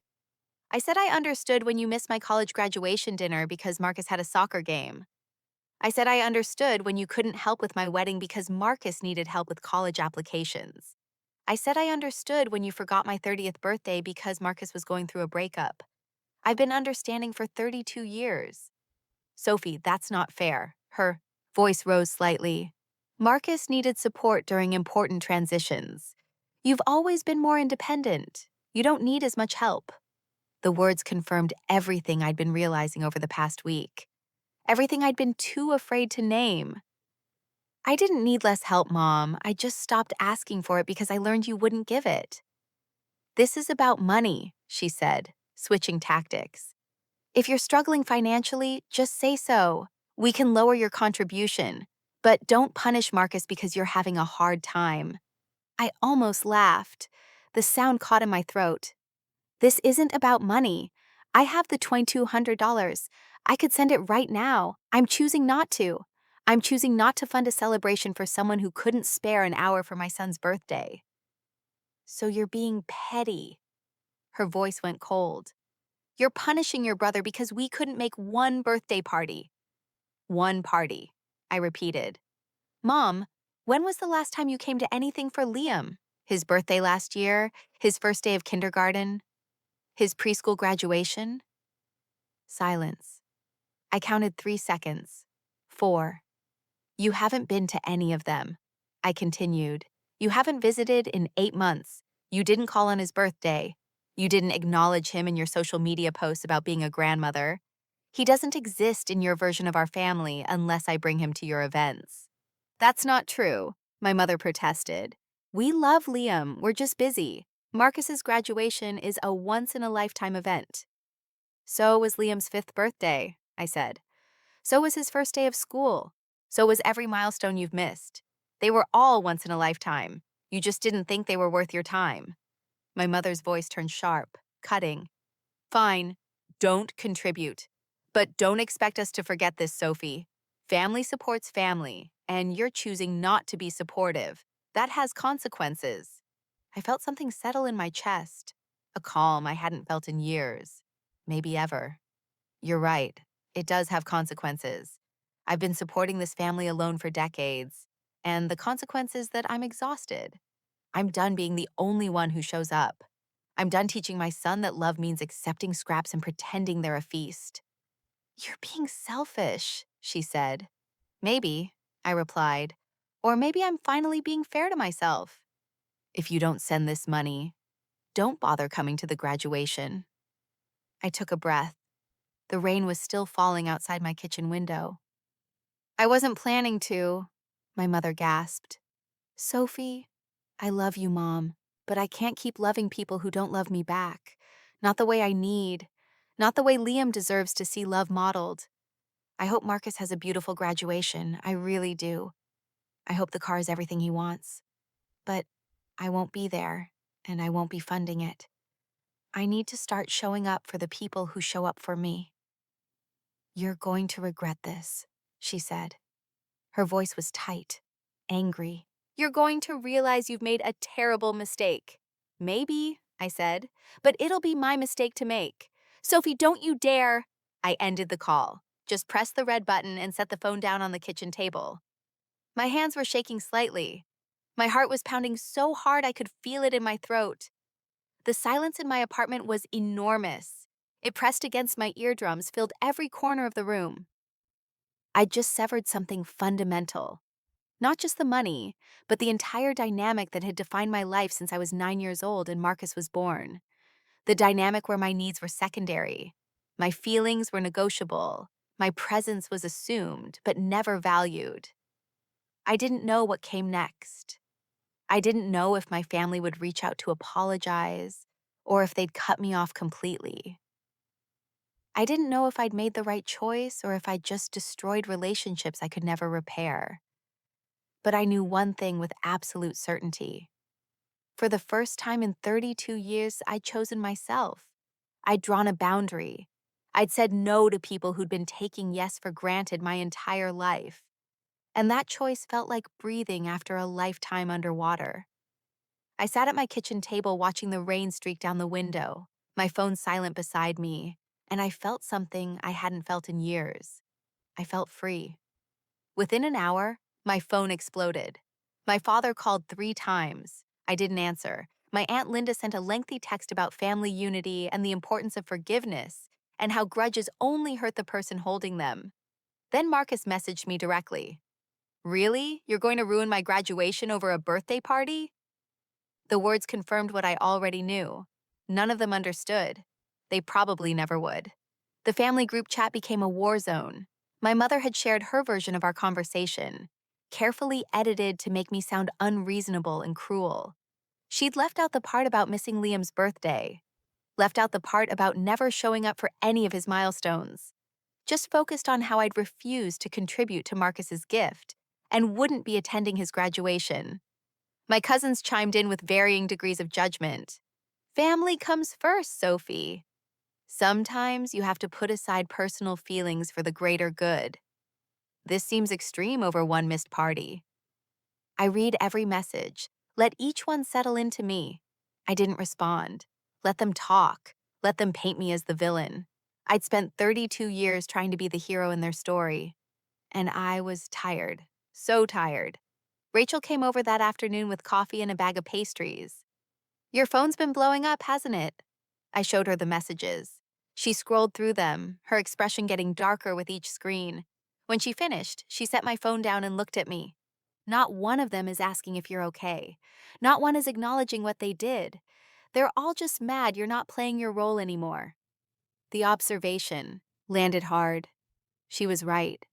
I said I understood when you missed my college graduation dinner because Marcus had a soccer game. I said I understood when you couldn't help with my wedding because Marcus needed help with college applications. I said I understood when you forgot my 30th birthday because Marcus was going through a breakup. I've been understanding for 32 years. Sophie, that's not fair. Her voice rose slightly. Marcus needed support during important transitions. You've always been more independent. You don't need as much help. The words confirmed everything I'd been realizing over the past week. Everything I'd been too afraid to name. I didn't need less help, Mom. I just stopped asking for it because I learned you wouldn't give it. This is about money, she said, switching tactics. If you're struggling financially, just say so. We can lower your contribution. But don't punish Marcus because you're having a hard time. I almost laughed. The sound caught in my throat. This isn't about money. I have the $2,200. I could send it right now. I'm choosing not to. I'm choosing not to fund a celebration for someone who couldn't spare an hour for my son's birthday. So you're being petty. Her voice went cold. You're punishing your brother because we couldn't make one birthday party. One party, I repeated. Mom, when was the last time you came to anything for Liam? His birthday last year? His first day of kindergarten? His preschool graduation? Silence. I counted 3 seconds. 4. You haven't been to any of them. I continued. You haven't visited in 8 months. You didn't call on his birthday. You didn't acknowledge him in your social media posts about being a grandmother. He doesn't exist in your version of our family unless I bring him to your events. That's not true, my mother protested. We love Liam, we're just busy. Marcus's graduation is a once-in-a-lifetime event. So was Liam's 5th birthday, I said. So was his first day of school. So was every milestone you've missed. They were all once in a lifetime. You just didn't think they were worth your time. My mother's voice turned sharp, cutting. Fine, don't contribute. But don't expect us to forget this, Sophie. Family supports family, and you're choosing not to be supportive. That has consequences. I felt something settle in my chest, a calm I hadn't felt in years, maybe ever. You're right. It does have consequences. I've been supporting this family alone for decades, and the consequence is that I'm exhausted. I'm done being the only one who shows up. I'm done teaching my son that love means accepting scraps and pretending they're a feast. You're being selfish, she said. Maybe, I replied. Or maybe I'm finally being fair to myself. If you don't send this money, don't bother coming to the graduation. I took a breath. The rain was still falling outside my kitchen window. I wasn't planning to, my mother gasped. Sophie, I love you, Mom, but I can't keep loving people who don't love me back. Not the way I need. Not the way Liam deserves to see love modeled. I hope Marcus has a beautiful graduation. I really do. I hope the car is everything he wants. But I won't be there, and I won't be funding it. I need to start showing up for the people who show up for me. You're going to regret this, she said. Her voice was tight, angry. You're going to realize you've made a terrible mistake. Maybe, I said, but it'll be my mistake to make. Sophie, don't you dare. I ended the call. Just press the red button and set the phone down on the kitchen table. My hands were shaking slightly. My heart was pounding so hard I could feel it in my throat. The silence in my apartment was enormous. It pressed against my eardrums, filled every corner of the room. I'd just severed something fundamental. Not just the money, but the entire dynamic that had defined my life since I was 9 years old and Marcus was born. The dynamic where my needs were secondary. My feelings were negotiable. My presence was assumed, but never valued. I didn't know what came next. I didn't know if my family would reach out to apologize or if they'd cut me off completely. I didn't know if I'd made the right choice or if I'd just destroyed relationships I could never repair. But I knew one thing with absolute certainty. For the first time in 32 years, I'd chosen myself. I'd drawn a boundary. I'd said no to people who'd been taking yes for granted my entire life. And that choice felt like breathing after a lifetime underwater. I sat at my kitchen table watching the rain streak down the window, my phone silent beside me, and I felt something I hadn't felt in years. I felt free. Within an hour, my phone exploded. My father called 3 times. I didn't answer. My Aunt Linda sent a lengthy text about family unity and the importance of forgiveness, and how grudges only hurt the person holding them. Then Marcus messaged me directly. Really? You're going to ruin my graduation over a birthday party? The words confirmed what I already knew. None of them understood. They probably never would. The family group chat became a war zone. My mother had shared her version of our conversation. carefully edited to make me sound unreasonable and cruel. She'd left out the part about missing Liam's birthday, left out the part about never showing up for any of his milestones, just focused on how I'd refused to contribute to Marcus's gift and wouldn't be attending his graduation. My cousins chimed in with varying degrees of judgment. Family comes first, Sophie. Sometimes you have to put aside personal feelings for the greater good. This seems extreme over one missed party. I read every message, let each one settle into me. I didn't respond. Let them talk. Let them paint me as the villain. I'd spent 32 years trying to be the hero in their story, and I was tired. So tired. Rachel came over that afternoon with coffee and a bag of pastries. Your phone's been blowing up, hasn't it? I showed her the messages. She scrolled through them, her expression getting darker with each screen. When she finished, she set my phone down and looked at me. Not one of them is asking if you're okay. Not one is acknowledging what they did. They're all just mad you're not playing your role anymore. The observation landed hard. She was right.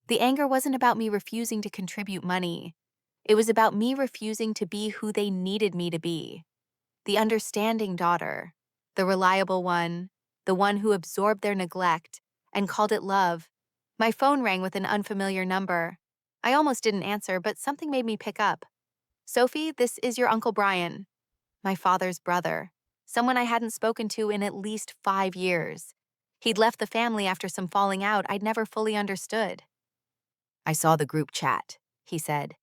The anger wasn't about me refusing to contribute money. It was about me refusing to be who they needed me to be. The understanding daughter, the reliable one, the one who absorbed their neglect and called it love. My phone rang with an unfamiliar number. I almost didn't answer, but something made me pick up. Sophie, this is your Uncle Brian, my father's brother, someone I hadn't spoken to in at least 5 years. He'd left the family after some falling out I'd never fully understood. I saw the group chat, he said.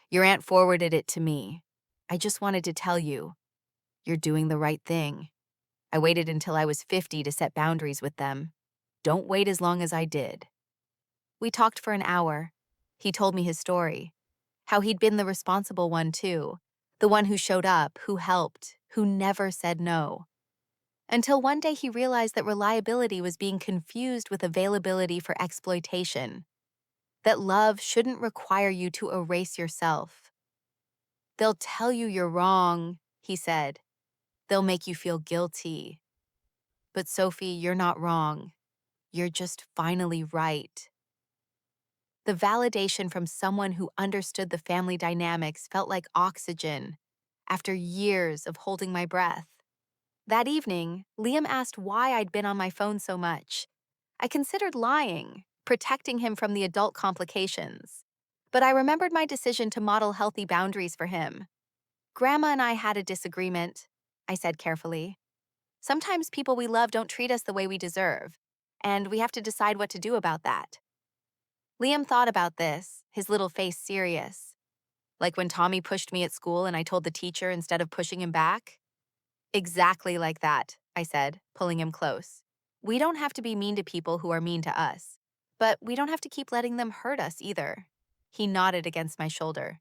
Your aunt forwarded it to me. I just wanted to tell you, you're doing the right thing. I waited until I was 50 to set boundaries with them. Don't wait as long as I did. We talked for an hour. He told me his story, how he'd been the responsible one too, the one who showed up, who helped, who never said no. Until one day he realized that reliability was being confused with availability for exploitation, that love shouldn't require you to erase yourself. They'll tell you you're wrong, he said. They'll make you feel guilty. But Sophie, you're not wrong. You're just finally right. The validation from someone who understood the family dynamics felt like oxygen after years of holding my breath. That evening, Liam asked why I'd been on my phone so much. I considered lying, protecting him from the adult complications. But I remembered my decision to model healthy boundaries for him. Grandma and I had a disagreement, I said carefully. Sometimes people we love don't treat us the way we deserve, and we have to decide what to do about that. Liam thought about this, his little face serious. Like when Tommy pushed me at school and I told the teacher instead of pushing him back? Exactly like that, I said, pulling him close. We don't have to be mean to people who are mean to us, but we don't have to keep letting them hurt us either. He nodded against my shoulder.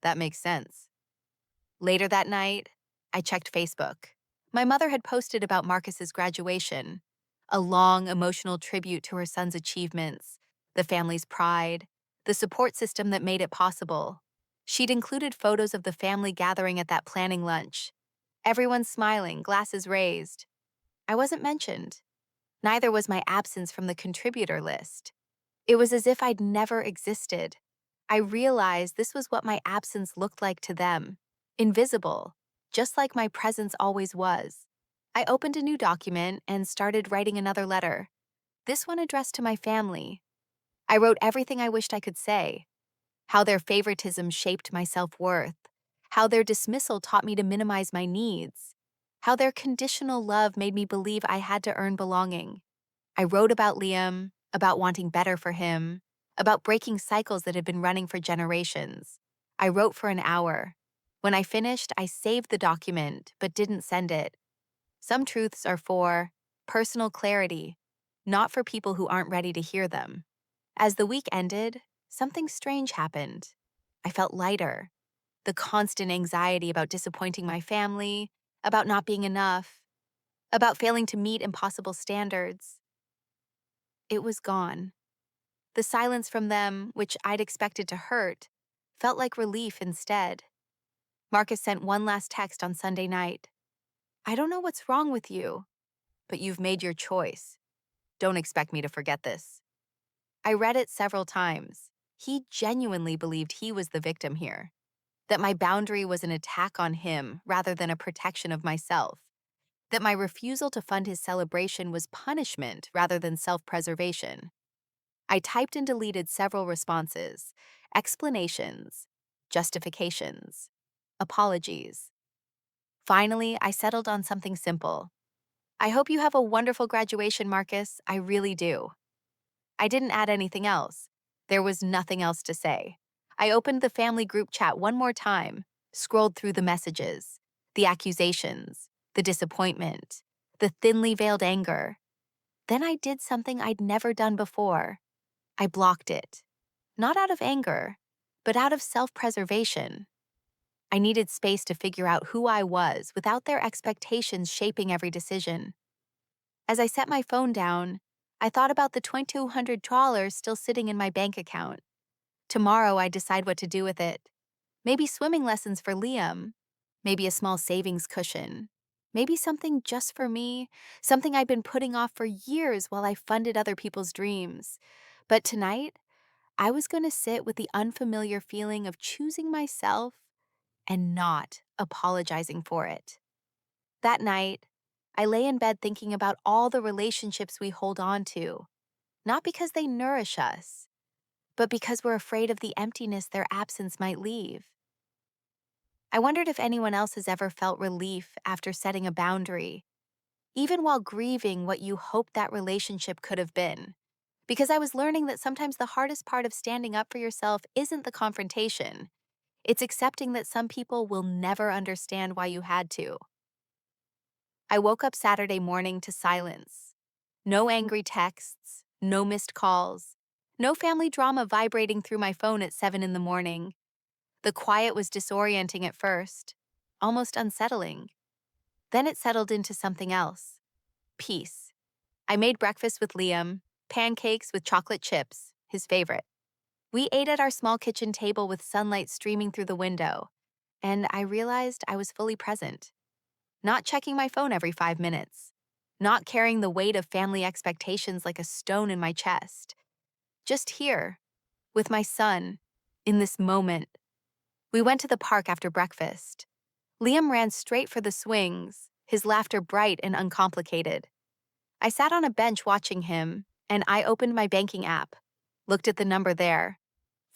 That makes sense. Later that night, I checked Facebook. My mother had posted about Marcus's graduation, a long, emotional tribute to her son's achievements, the family's pride, the support system that made it possible. She'd included photos of the family gathering at that planning lunch. Everyone smiling, glasses raised. I wasn't mentioned. Neither was my absence from the contributor list. It was as if I'd never existed. I realized this was what my absence looked like to them. Invisible, just like my presence always was. I opened a new document and started writing another letter. This one addressed to my family. I wrote everything I wished I could say. How their favoritism shaped my self-worth. How their dismissal taught me to minimize my needs. How their conditional love made me believe I had to earn belonging. I wrote about Liam, about wanting better for him, about breaking cycles that had been running for generations. I wrote for an hour. When I finished, I saved the document, but didn't send it. Some truths are for personal clarity, not for people who aren't ready to hear them. As the week ended, something strange happened. I felt lighter. The constant anxiety about disappointing my family, about not being enough, about failing to meet impossible standards. It was gone. The silence from them, which I'd expected to hurt, felt like relief instead. Marcus sent one last text on Sunday night. I don't know what's wrong with you, but you've made your choice. Don't expect me to forget this. I read it several times. He genuinely believed he was the victim here, that my boundary was an attack on him rather than a protection of myself, that my refusal to fund his celebration was punishment rather than self-preservation. I typed and deleted several responses, explanations, justifications, apologies. Finally, I settled on something simple. I hope you have a wonderful graduation, Marcus. I really do. I didn't add anything else. There was nothing else to say. I opened the family group chat one more time, scrolled through the messages, the accusations, the disappointment, the thinly veiled anger. Then I did something I'd never done before. I blocked it. Not out of anger, but out of self-preservation. I needed space to figure out who I was without their expectations shaping every decision. As I set my phone down, I thought about the $2,200 still sitting in my bank account. Tomorrow I'd decide what to do with it. Maybe swimming lessons for Liam. Maybe a small savings cushion. Maybe something just for me, something I'd been putting off for years while I funded other people's dreams. But tonight, I was going to sit with the unfamiliar feeling of choosing myself and not apologizing for it. That night, I lay in bed thinking about all the relationships we hold on to, not because they nourish us, but because we're afraid of the emptiness their absence might leave. I wondered if anyone else has ever felt relief after setting a boundary, even while grieving what you hoped that relationship could have been. Because I was learning that sometimes the hardest part of standing up for yourself isn't the confrontation. It's accepting that some people will never understand why you had to. I woke up Saturday morning to silence. No angry texts, no missed calls, no family drama vibrating through my phone at 7 in the morning. The quiet was disorienting at first, almost unsettling. Then it settled into something else. Peace. I made breakfast with Liam, pancakes with chocolate chips, his favorite. We ate at our small kitchen table with sunlight streaming through the window, and I realized I was fully present. Not checking my phone every 5 minutes. Not carrying the weight of family expectations like a stone in my chest. Just here, with my son, in this moment. We went to the park after breakfast. Liam ran straight for the swings, his laughter bright and uncomplicated. I sat on a bench watching him, and I opened my banking app, looked at the number there,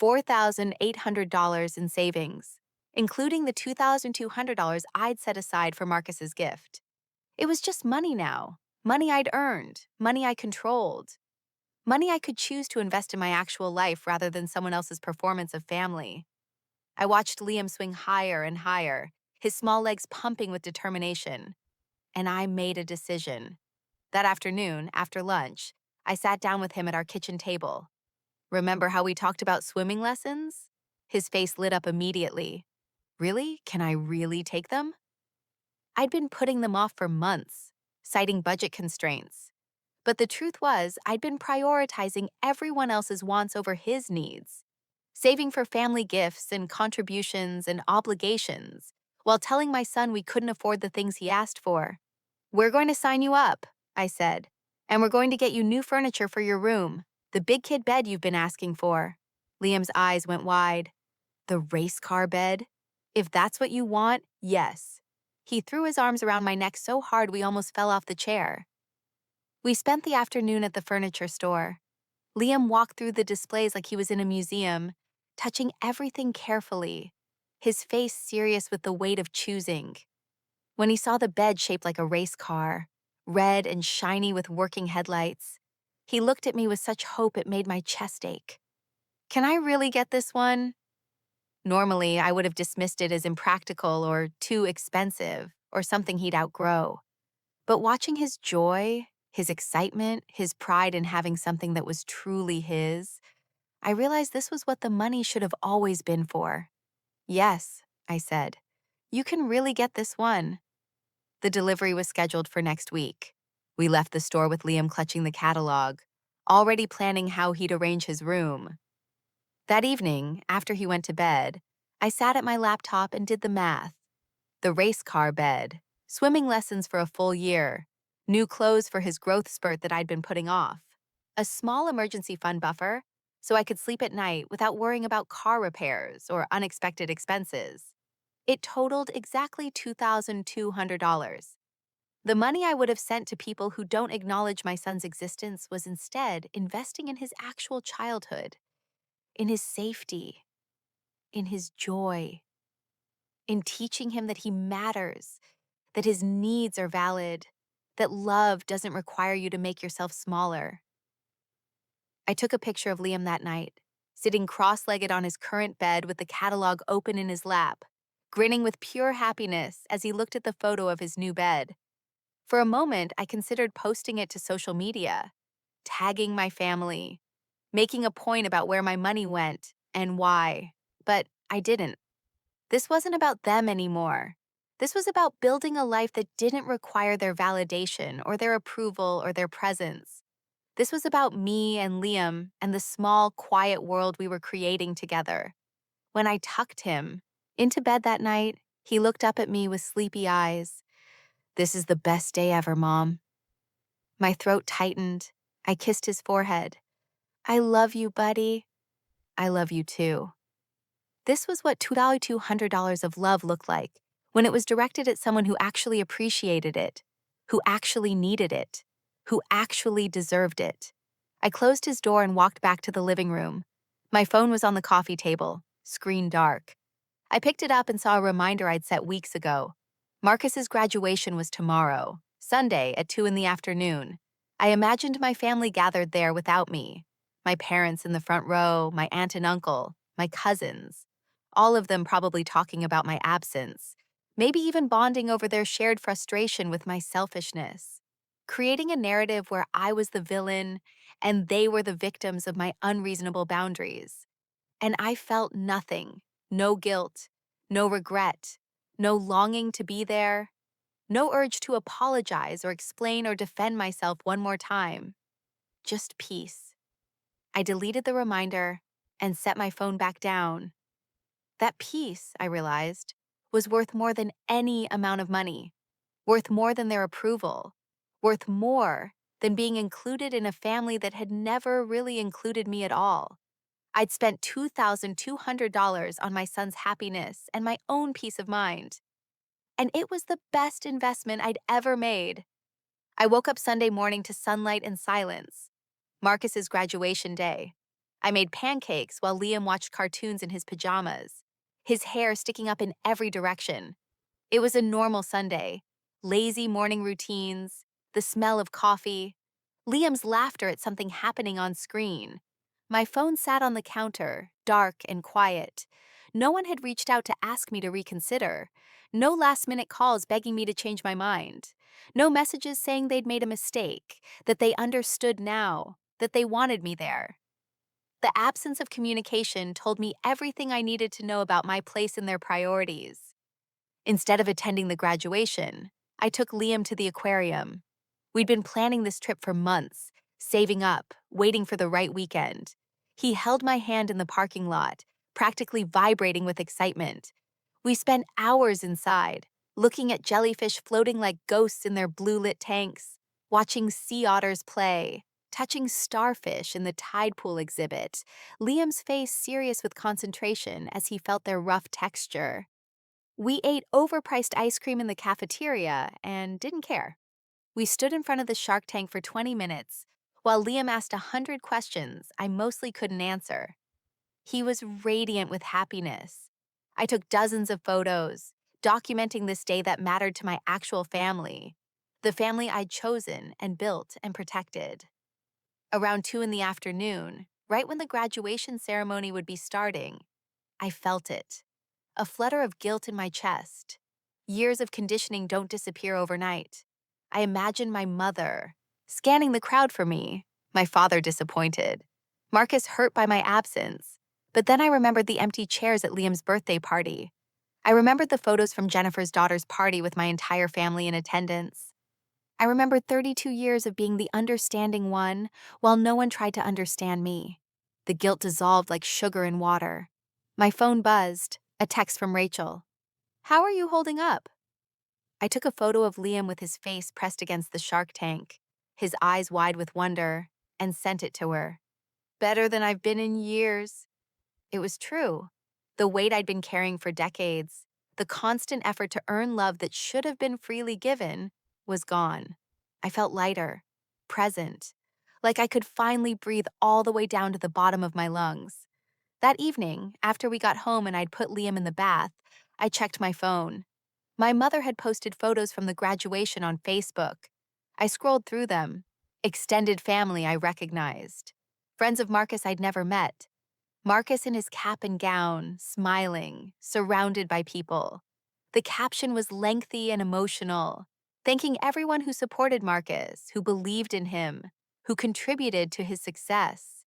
$4,800 in savings, including the $2,200 I'd set aside for Marcus's gift. It was just money now, money I'd earned, money I controlled, money I could choose to invest in my actual life rather than someone else's performance of family. I watched Liam swing higher and higher, his small legs pumping with determination, and I made a decision. That afternoon, after lunch, I sat down with him at our kitchen table. Remember how we talked about swimming lessons? His face lit up immediately. Really? Can I really take them? I'd been putting them off for months, citing budget constraints. But the truth was, I'd been prioritizing everyone else's wants over his needs, saving for family gifts and contributions and obligations, while telling my son we couldn't afford the things he asked for. "We're going to sign you up," I said, "and we're going to get you new furniture for your room, the big kid bed you've been asking for." Liam's eyes went wide. "The race car bed? If that's what you want, yes." He threw his arms around my neck so hard we almost fell off the chair. We spent the afternoon at the furniture store. Liam walked through the displays like he was in a museum, touching everything carefully, his face serious with the weight of choosing. When he saw the bed shaped like a race car, red and shiny with working headlights, he looked at me with such hope it made my chest ache. "Can I really get this one?" Normally, I would have dismissed it as impractical or too expensive or something he'd outgrow. But watching his joy, his excitement, his pride in having something that was truly his, I realized this was what the money should have always been for. "Yes," I said, "you can really get this one." The delivery was scheduled for next week. We left the store with Liam clutching the catalog, already planning how he'd arrange his room. That evening, after he went to bed, I sat at my laptop and did the math. The race car bed, swimming lessons for a full year, new clothes for his growth spurt that I'd been putting off, a small emergency fund buffer, so I could sleep at night without worrying about car repairs or unexpected expenses. It totaled exactly $2,200. The money I would have sent to people who don't acknowledge my son's existence was instead investing in his actual childhood, in his safety, in his joy, in teaching him that he matters, that his needs are valid, that love doesn't require you to make yourself smaller. I took a picture of Liam that night, sitting cross-legged on his current bed with the catalog open in his lap, grinning with pure happiness as he looked at the photo of his new bed. For a moment, I considered posting it to social media, tagging my family, making a point about where my money went and why, but I didn't. This wasn't about them anymore. This was about building a life that didn't require their validation or their approval or their presence. This was about me and Liam and the small, quiet world we were creating together. When I tucked him into bed that night, he looked up at me with sleepy eyes. "This is the best day ever, Mom." My throat tightened. I kissed his forehead. "I love you, buddy." "I love you too." This was what $2,200 of love looked like when it was directed at someone who actually appreciated it, who actually needed it, who actually deserved it. I closed his door and walked back to the living room. My phone was on the coffee table, screen dark. I picked it up and saw a reminder I'd set weeks ago. Marcus's graduation was tomorrow, Sunday at 2 in the afternoon. I imagined my family gathered there without me. My parents in the front row, my aunt and uncle, my cousins. All of them probably talking about my absence, maybe even bonding over their shared frustration with my selfishness. Creating a narrative where I was the villain and they were the victims of my unreasonable boundaries. And I felt nothing. No guilt, no regret, no longing to be there, no urge to apologize or explain or defend myself one more time. Just peace. I deleted the reminder and set my phone back down. That peace, I realized, was worth more than any amount of money, worth more than their approval, worth more than being included in a family that had never really included me at all. I'd spent $2,200 on my son's happiness and my own peace of mind. And it was the best investment I'd ever made. I woke up Sunday morning to sunlight and silence. Marcus's graduation day. I made pancakes while Liam watched cartoons in his pajamas, his hair sticking up in every direction. It was a normal Sunday. Lazy morning routines, the smell of coffee, Liam's laughter at something happening on screen. My phone sat on the counter, dark and quiet. No one had reached out to ask me to reconsider. No last-minute calls begging me to change my mind. No messages saying they'd made a mistake, that they understood now, that they wanted me there. The absence of communication told me everything I needed to know about my place in their priorities. Instead of attending the graduation, I took Liam to the aquarium. We'd been planning this trip for months, saving up, waiting for the right weekend. He held my hand in the parking lot, practically vibrating with excitement. We spent hours inside, looking at jellyfish floating like ghosts in their blue-lit tanks, watching sea otters play, touching starfish in the tide pool exhibit, Liam's face serious with concentration as he felt their rough texture. We ate overpriced ice cream in the cafeteria and didn't care. We stood in front of the shark tank for 20 minutes, while Liam asked 100 questions I mostly couldn't answer. He was radiant with happiness. I took dozens of photos, documenting this day that mattered to my actual family, the family I'd chosen and built and protected. Around 2 in the afternoon, right when the graduation ceremony would be starting, I felt it. A flutter of guilt in my chest. Years of conditioning don't disappear overnight. I imagined my mother, scanning the crowd for me, my father disappointed, Marcus hurt by my absence. But then I remembered the empty chairs at Liam's birthday party. I remembered the photos from Jennifer's daughter's party with my entire family in attendance. I remembered 32 years of being the understanding one while no one tried to understand me. The guilt dissolved like sugar in water. My phone buzzed, a text from Rachel. "How are you holding up?" I took a photo of Liam with his face pressed against the shark tank, his eyes wide with wonder, and sent it to her. better than I've been in years." It was true. The weight I'd been carrying for decades, the constant effort to earn love that should have been freely given, was gone. I felt lighter, present, like I could finally breathe all the way down to the bottom of my lungs. That evening, after we got home and I'd put Liam in the bath, I checked my phone. My mother had posted photos from the graduation on Facebook. I scrolled through them. Extended family I recognized. Friends of Marcus I'd never met. Marcus in his cap and gown, smiling, surrounded by people. The caption was lengthy and emotional, thanking everyone who supported Marcus, who believed in him, who contributed to his success.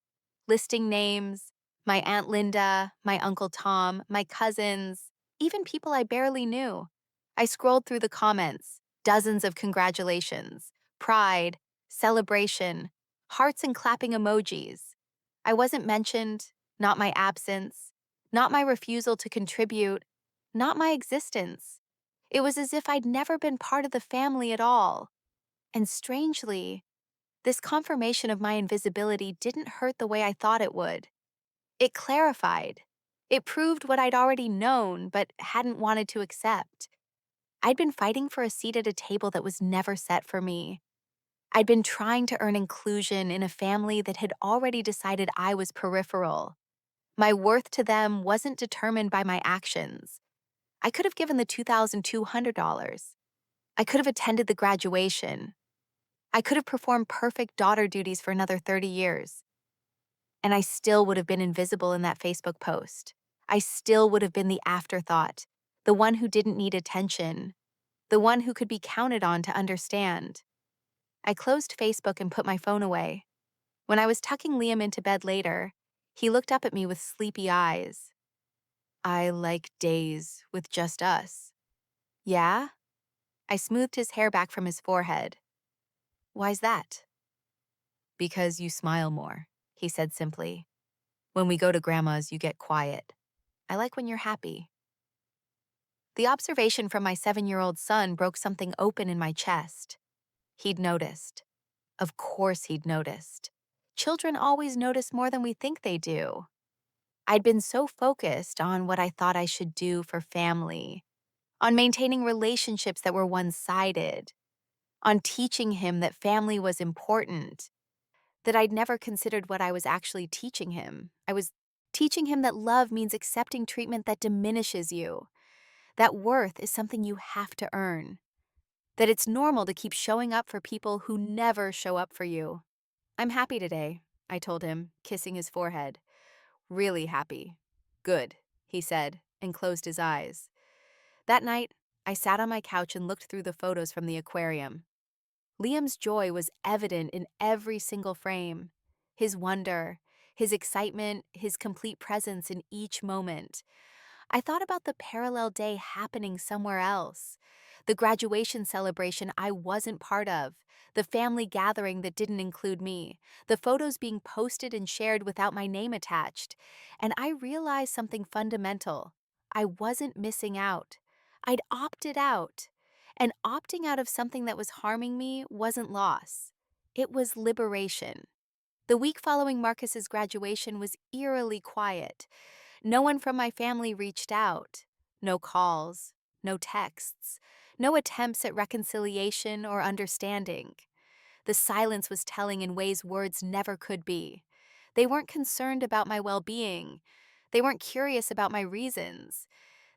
Listing names, my Aunt Linda, my Uncle Tom, my cousins, even people I barely knew. I scrolled through the comments, dozens of congratulations, pride, celebration, hearts and clapping emojis. I wasn't mentioned, not my absence, not my refusal to contribute, not my existence. It was as if I'd never been part of the family at all. And strangely, this confirmation of my invisibility didn't hurt the way I thought it would. It clarified. It proved what I'd already known but hadn't wanted to accept. I'd been fighting for a seat at a table that was never set for me. I'd been trying to earn inclusion in a family that had already decided I was peripheral. My worth to them wasn't determined by my actions. I could have given the $2,200. I could have attended the graduation. I could have performed perfect daughter duties for another 30 years. And I still would have been invisible in that Facebook post. I still would have been the afterthought, the one who didn't need attention, the one who could be counted on to understand. I closed Facebook and put my phone away. When I was tucking Liam into bed later, he looked up at me with sleepy eyes. "I like days with just us." "Yeah?" I smoothed his hair back from his forehead. "Why's that?" "Because you smile more," he said simply. "When we go to Grandma's, you get quiet. I like when you're happy." The observation from my 7-year-old son broke something open in my chest. He'd noticed. Of course he'd noticed. Children always notice more than we think they do. I'd been so focused on what I thought I should do for family, on maintaining relationships that were one-sided, on teaching him that family was important, that I'd never considered what I was actually teaching him. I was teaching him that love means accepting treatment that diminishes you, that worth is something you have to earn, that it's normal to keep showing up for people who never show up for you. "I'm happy today," I told him, kissing his forehead. "Really happy." "Good," he said, and closed his eyes. That night, I sat on my couch and looked through the photos from the aquarium. Liam's joy was evident in every single frame. His wonder, his excitement, his complete presence in each moment. I thought about the parallel day happening somewhere else. The graduation celebration I wasn't part of, the family gathering that didn't include me, the photos being posted and shared without my name attached. And I realized something fundamental. I wasn't missing out. I'd opted out. And opting out of something that was harming me wasn't loss. It was liberation. The week following Marcus's graduation was eerily quiet. No one from my family reached out. No calls, no texts, no attempts at reconciliation or understanding. The silence was telling in ways words never could be. They weren't concerned about my well-being. They weren't curious about my reasons.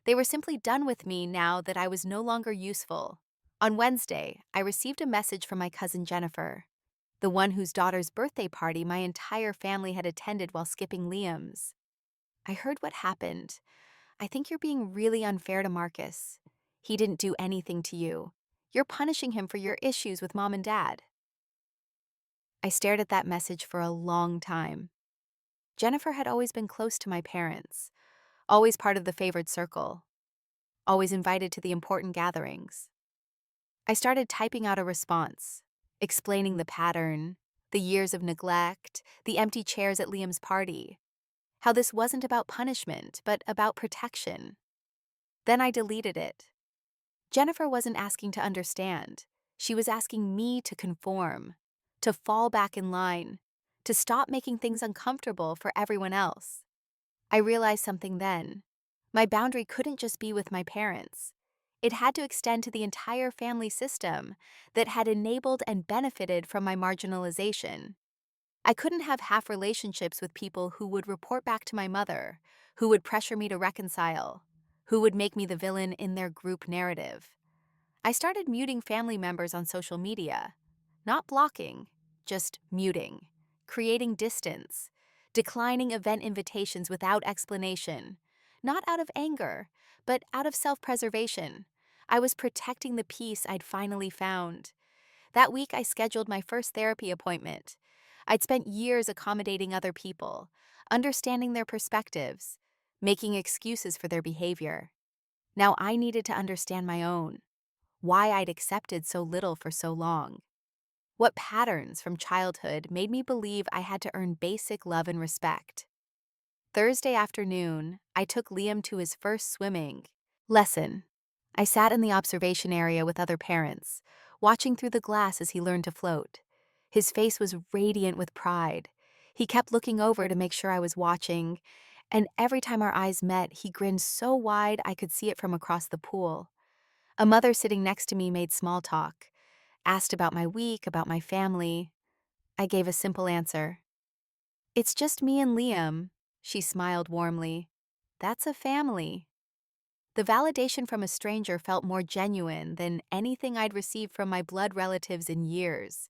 They were simply done with me now that I was no longer useful. On Wednesday, I received a message from my cousin Jennifer, the one whose daughter's birthday party my entire family had attended while skipping Liam's. "I heard what happened. I think you're being really unfair to Marcus. He didn't do anything to you. You're punishing him for your issues with Mom and Dad." I stared at that message for a long time. Jennifer had always been close to my parents, always part of the favored circle, always invited to the important gatherings. I started typing out a response, explaining the pattern, the years of neglect, the empty chairs at Liam's party, how this wasn't about punishment, but about protection. Then I deleted it. Jennifer wasn't asking to understand. She was asking me to conform, to fall back in line, to stop making things uncomfortable for everyone else. I realized something then. My boundary couldn't just be with my parents. It had to extend to the entire family system that had enabled and benefited from my marginalization. I couldn't have half relationships with people who would report back to my mother, who would pressure me to reconcile, who would make me the villain in their group narrative. I started muting family members on social media. Not blocking, just muting, creating distance, declining event invitations without explanation. Not out of anger, but out of self-preservation. I was protecting the peace I'd finally found. That week, I scheduled my first therapy appointment. I'd spent years accommodating other people, understanding their perspectives, making excuses for their behavior. Now I needed to understand my own, why I'd accepted so little for so long. What patterns from childhood made me believe I had to earn basic love and respect. Thursday afternoon, I took Liam to his first swimming lesson. I sat in the observation area with other parents, watching through the glass as he learned to float. His face was radiant with pride. He kept looking over to make sure I was watching, and every time our eyes met, he grinned so wide I could see it from across the pool. A mother sitting next to me made small talk, asked about my week, about my family. I gave a simple answer. "It's just me and Liam." She smiled warmly. "That's a family." The validation from a stranger felt more genuine than anything I'd received from my blood relatives in years.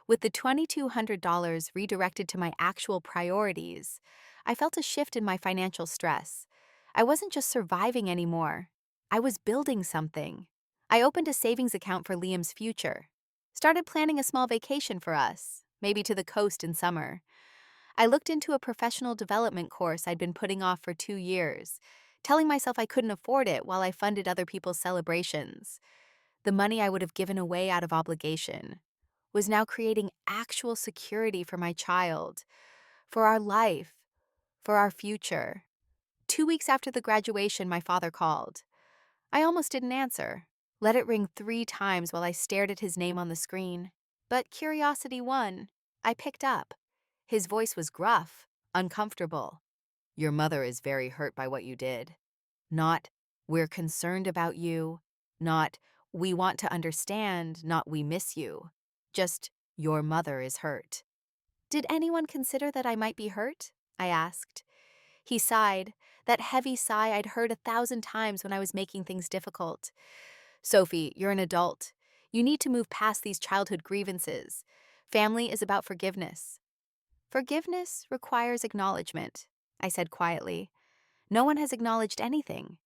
With the $2,200 redirected to my actual priorities, I felt a shift in my financial stress. I wasn't just surviving anymore. I was building something. I opened a savings account for Liam's future. Started planning a small vacation for us, maybe to the coast in summer. I looked into a professional development course I'd been putting off for 2 years, telling myself I couldn't afford it while I funded other people's celebrations. The money I would have given away out of obligation was now creating actual security for my child, for our life, for our future. 2 weeks after the graduation, my father called. I almost didn't answer. Let it ring 3 times while I stared at his name on the screen. But curiosity won. I picked up. His voice was gruff, uncomfortable. "Your mother is very hurt by what you did." Not, "We're concerned about you." Not, "We want to understand." Not, "We miss you." Just, "Your mother is hurt." "Did anyone consider that I might be hurt?" I asked. He sighed, that heavy sigh I'd heard 1,000 times when I was making things difficult. "Sophie, you're an adult. You need to move past these childhood grievances. Family is about forgiveness." "Forgiveness requires acknowledgement," I said quietly. "No one has acknowledged anything.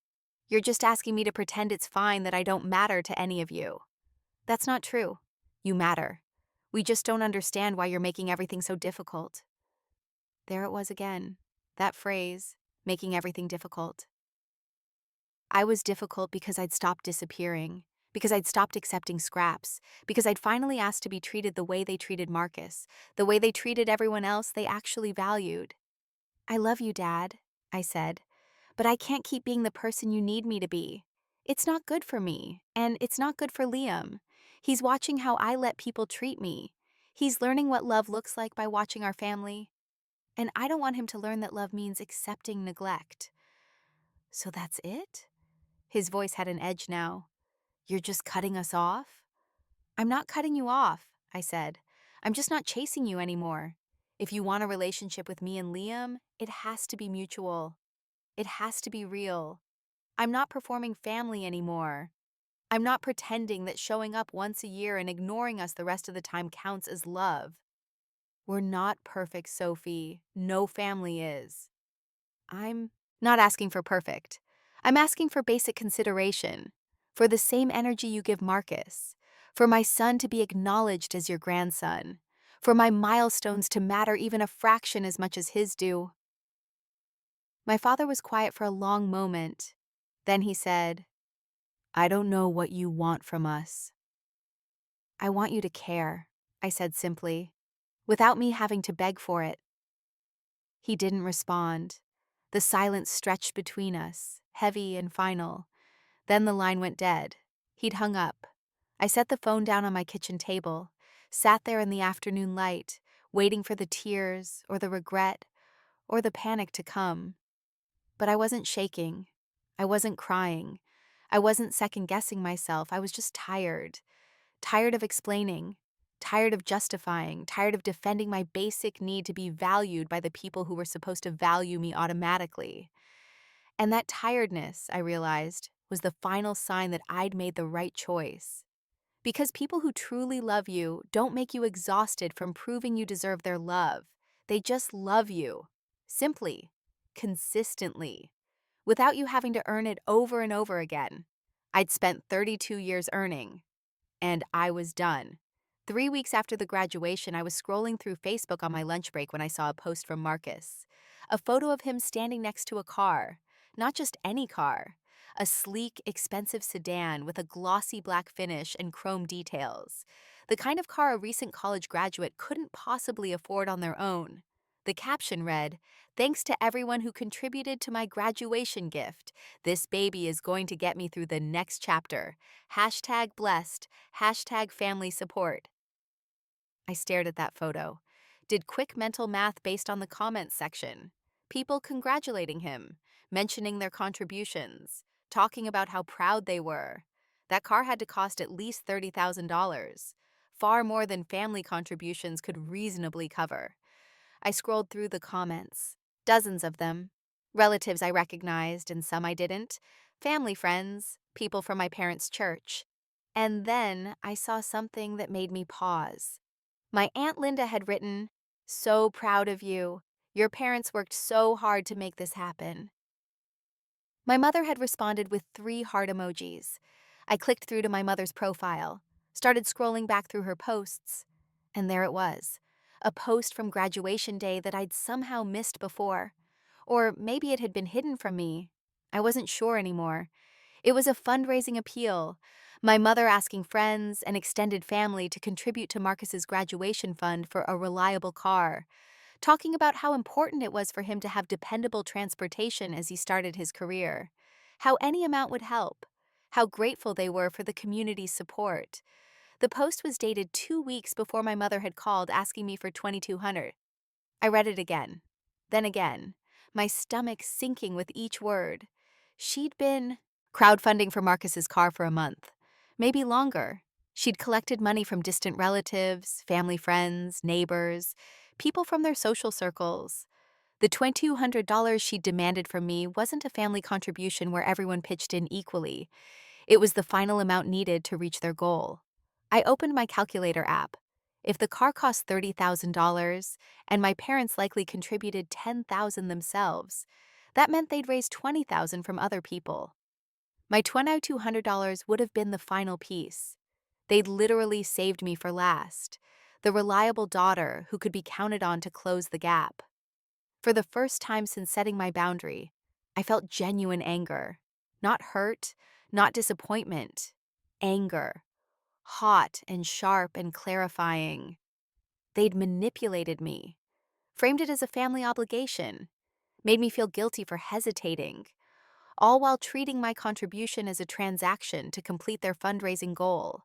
You're just asking me to pretend it's fine that I don't matter to any of you." "That's not true. You matter. We just don't understand why you're making everything so difficult." There it was again, that phrase, making everything difficult. I was difficult because I'd stopped disappearing, because I'd stopped accepting scraps, because I'd finally asked to be treated the way they treated Marcus, the way they treated everyone else they actually valued. "I love you, Dad," I said, "but I can't keep being the person you need me to be. It's not good for me, and it's not good for Liam. He's watching how I let people treat me. He's learning what love looks like by watching our family. And I don't want him to learn that love means accepting neglect." "So that's it?" His voice had an edge now. "You're just cutting us off?" "I'm not cutting you off," I said. "I'm just not chasing you anymore. If you want a relationship with me and Liam, it has to be mutual. It has to be real. I'm not performing family anymore. I'm not pretending that showing up once a year and ignoring us the rest of the time counts as love. We're not perfect, Sophie. No family is." "I'm not asking for perfect. I'm asking for basic consideration, for the same energy you give Marcus, for my son to be acknowledged as your grandson, for my milestones to matter even a fraction as much as his do." My father was quiet for a long moment. Then he said, "I don't know what you want from us." "I want you to care," I said simply, without me having to beg for it. He didn't respond. The silence stretched between us, heavy and final. Then the line went dead. He'd hung up. I set the phone down on my kitchen table, sat there in the afternoon light, waiting for the tears or the regret or the panic to come. But I wasn't shaking. I wasn't crying. I wasn't second-guessing myself. I was just tired. Tired of explaining. Tired of justifying. Tired of defending my basic need to be valued by the people who were supposed to value me automatically. And that tiredness, I realized, was the final sign that I'd made the right choice. Because people who truly love you don't make you exhausted from proving you deserve their love. They just love you. Simply. Consistently. Without you having to earn it over and over again. I'd spent 32 years earning. And I was done. 3 weeks after the graduation, I was scrolling through Facebook on my lunch break when I saw a post from Marcus. A photo of him standing next to a car. Not just any car. A sleek, expensive sedan with a glossy black finish and chrome details. The kind of car a recent college graduate couldn't possibly afford on their own. The caption read, "Thanks to everyone who contributed to my graduation gift. This baby is going to get me through the next chapter. Hashtag blessed. Hashtag family support." I stared at that photo. Did quick mental math based on the comments section. People congratulating him, mentioning their contributions, talking about how proud they were. That car had to cost at least $30,000, far more than family contributions could reasonably cover. I scrolled through the comments, dozens of them. Relatives I recognized and some I didn't, family friends, people from my parents' church. And then I saw something that made me pause. My Aunt Linda had written, "So proud of you. Your parents worked so hard to make this happen." My mother had responded with 3 heart emojis. I clicked through to my mother's profile, started scrolling back through her posts, and there it was, a post from graduation day that I'd somehow missed before. Or maybe it had been hidden from me. I wasn't sure anymore. It was a fundraising appeal, my mother asking friends and extended family to contribute to Marcus's graduation fund for a reliable car, talking about how important it was for him to have dependable transportation as he started his career, how any amount would help, how grateful they were for the community's support. The post was dated 2 weeks before my mother had called asking me for $2,200. I read it again, then again, my stomach sinking with each word. She'd been crowdfunding for Marcus's car for a month, maybe longer. She'd collected money from distant relatives, family friends, neighbors, people from their social circles. The $2,200 she demanded from me wasn't a family contribution where everyone pitched in equally. It was the final amount needed to reach their goal. I opened my calculator app. If the car cost $30,000 and my parents likely contributed $10,000 themselves, that meant they'd raised $20,000 from other people. My $2,200 would have been the final piece. They'd literally saved me for last, the reliable daughter who could be counted on to close the gap. For the first time since setting my boundary, I felt genuine anger. Not hurt, not disappointment. Anger. Hot and sharp and clarifying. They'd manipulated me, framed it as a family obligation, made me feel guilty for hesitating, all while treating my contribution as a transaction to complete their fundraising goal.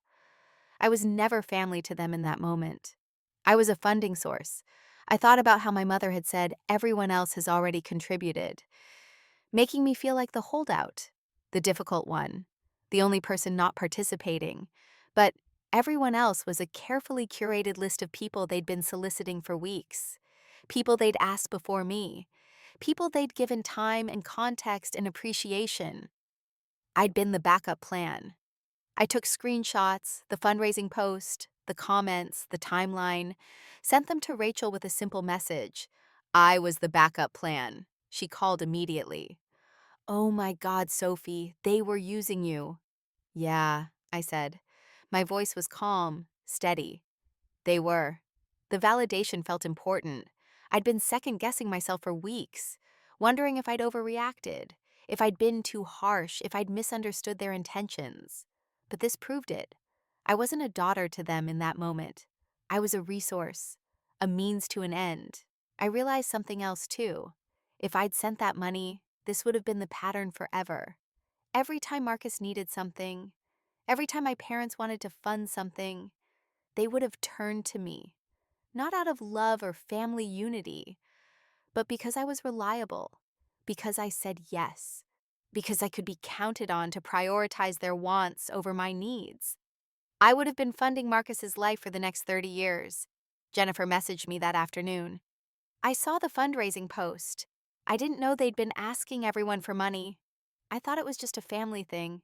I was never family to them in that moment. I was a funding source. I thought about how my mother had said everyone else has already contributed, making me feel like the holdout, the difficult one, the only person not participating. But everyone else was a carefully curated list of people they'd been soliciting for weeks, people they'd asked before me, people they'd given time and context and appreciation. I'd been the backup plan. I took screenshots, the fundraising post, the comments, the timeline, sent them to Rachel with a simple message. I was the backup plan. She called immediately. "Oh my God, Sophie, they were using you." "Yeah," I said. My voice was calm, steady. They were. The validation felt important. I'd been second-guessing myself for weeks, wondering if I'd overreacted, if I'd been too harsh, if I'd misunderstood their intentions. But this proved it. I wasn't a daughter to them in that moment. I was a resource, a means to an end. I realized something else too. If I'd sent that money, this would have been the pattern forever. Every time Marcus needed something, every time my parents wanted to fund something, they would have turned to me. not out of love or family unity, but because I was reliable, because I said yes, because I could be counted on to prioritize their wants over my needs. I would have been funding Marcus's life for the next 30 years. Jennifer messaged me that afternoon. I saw the fundraising post. I didn't know they'd been asking everyone for money. I thought it was just a family thing.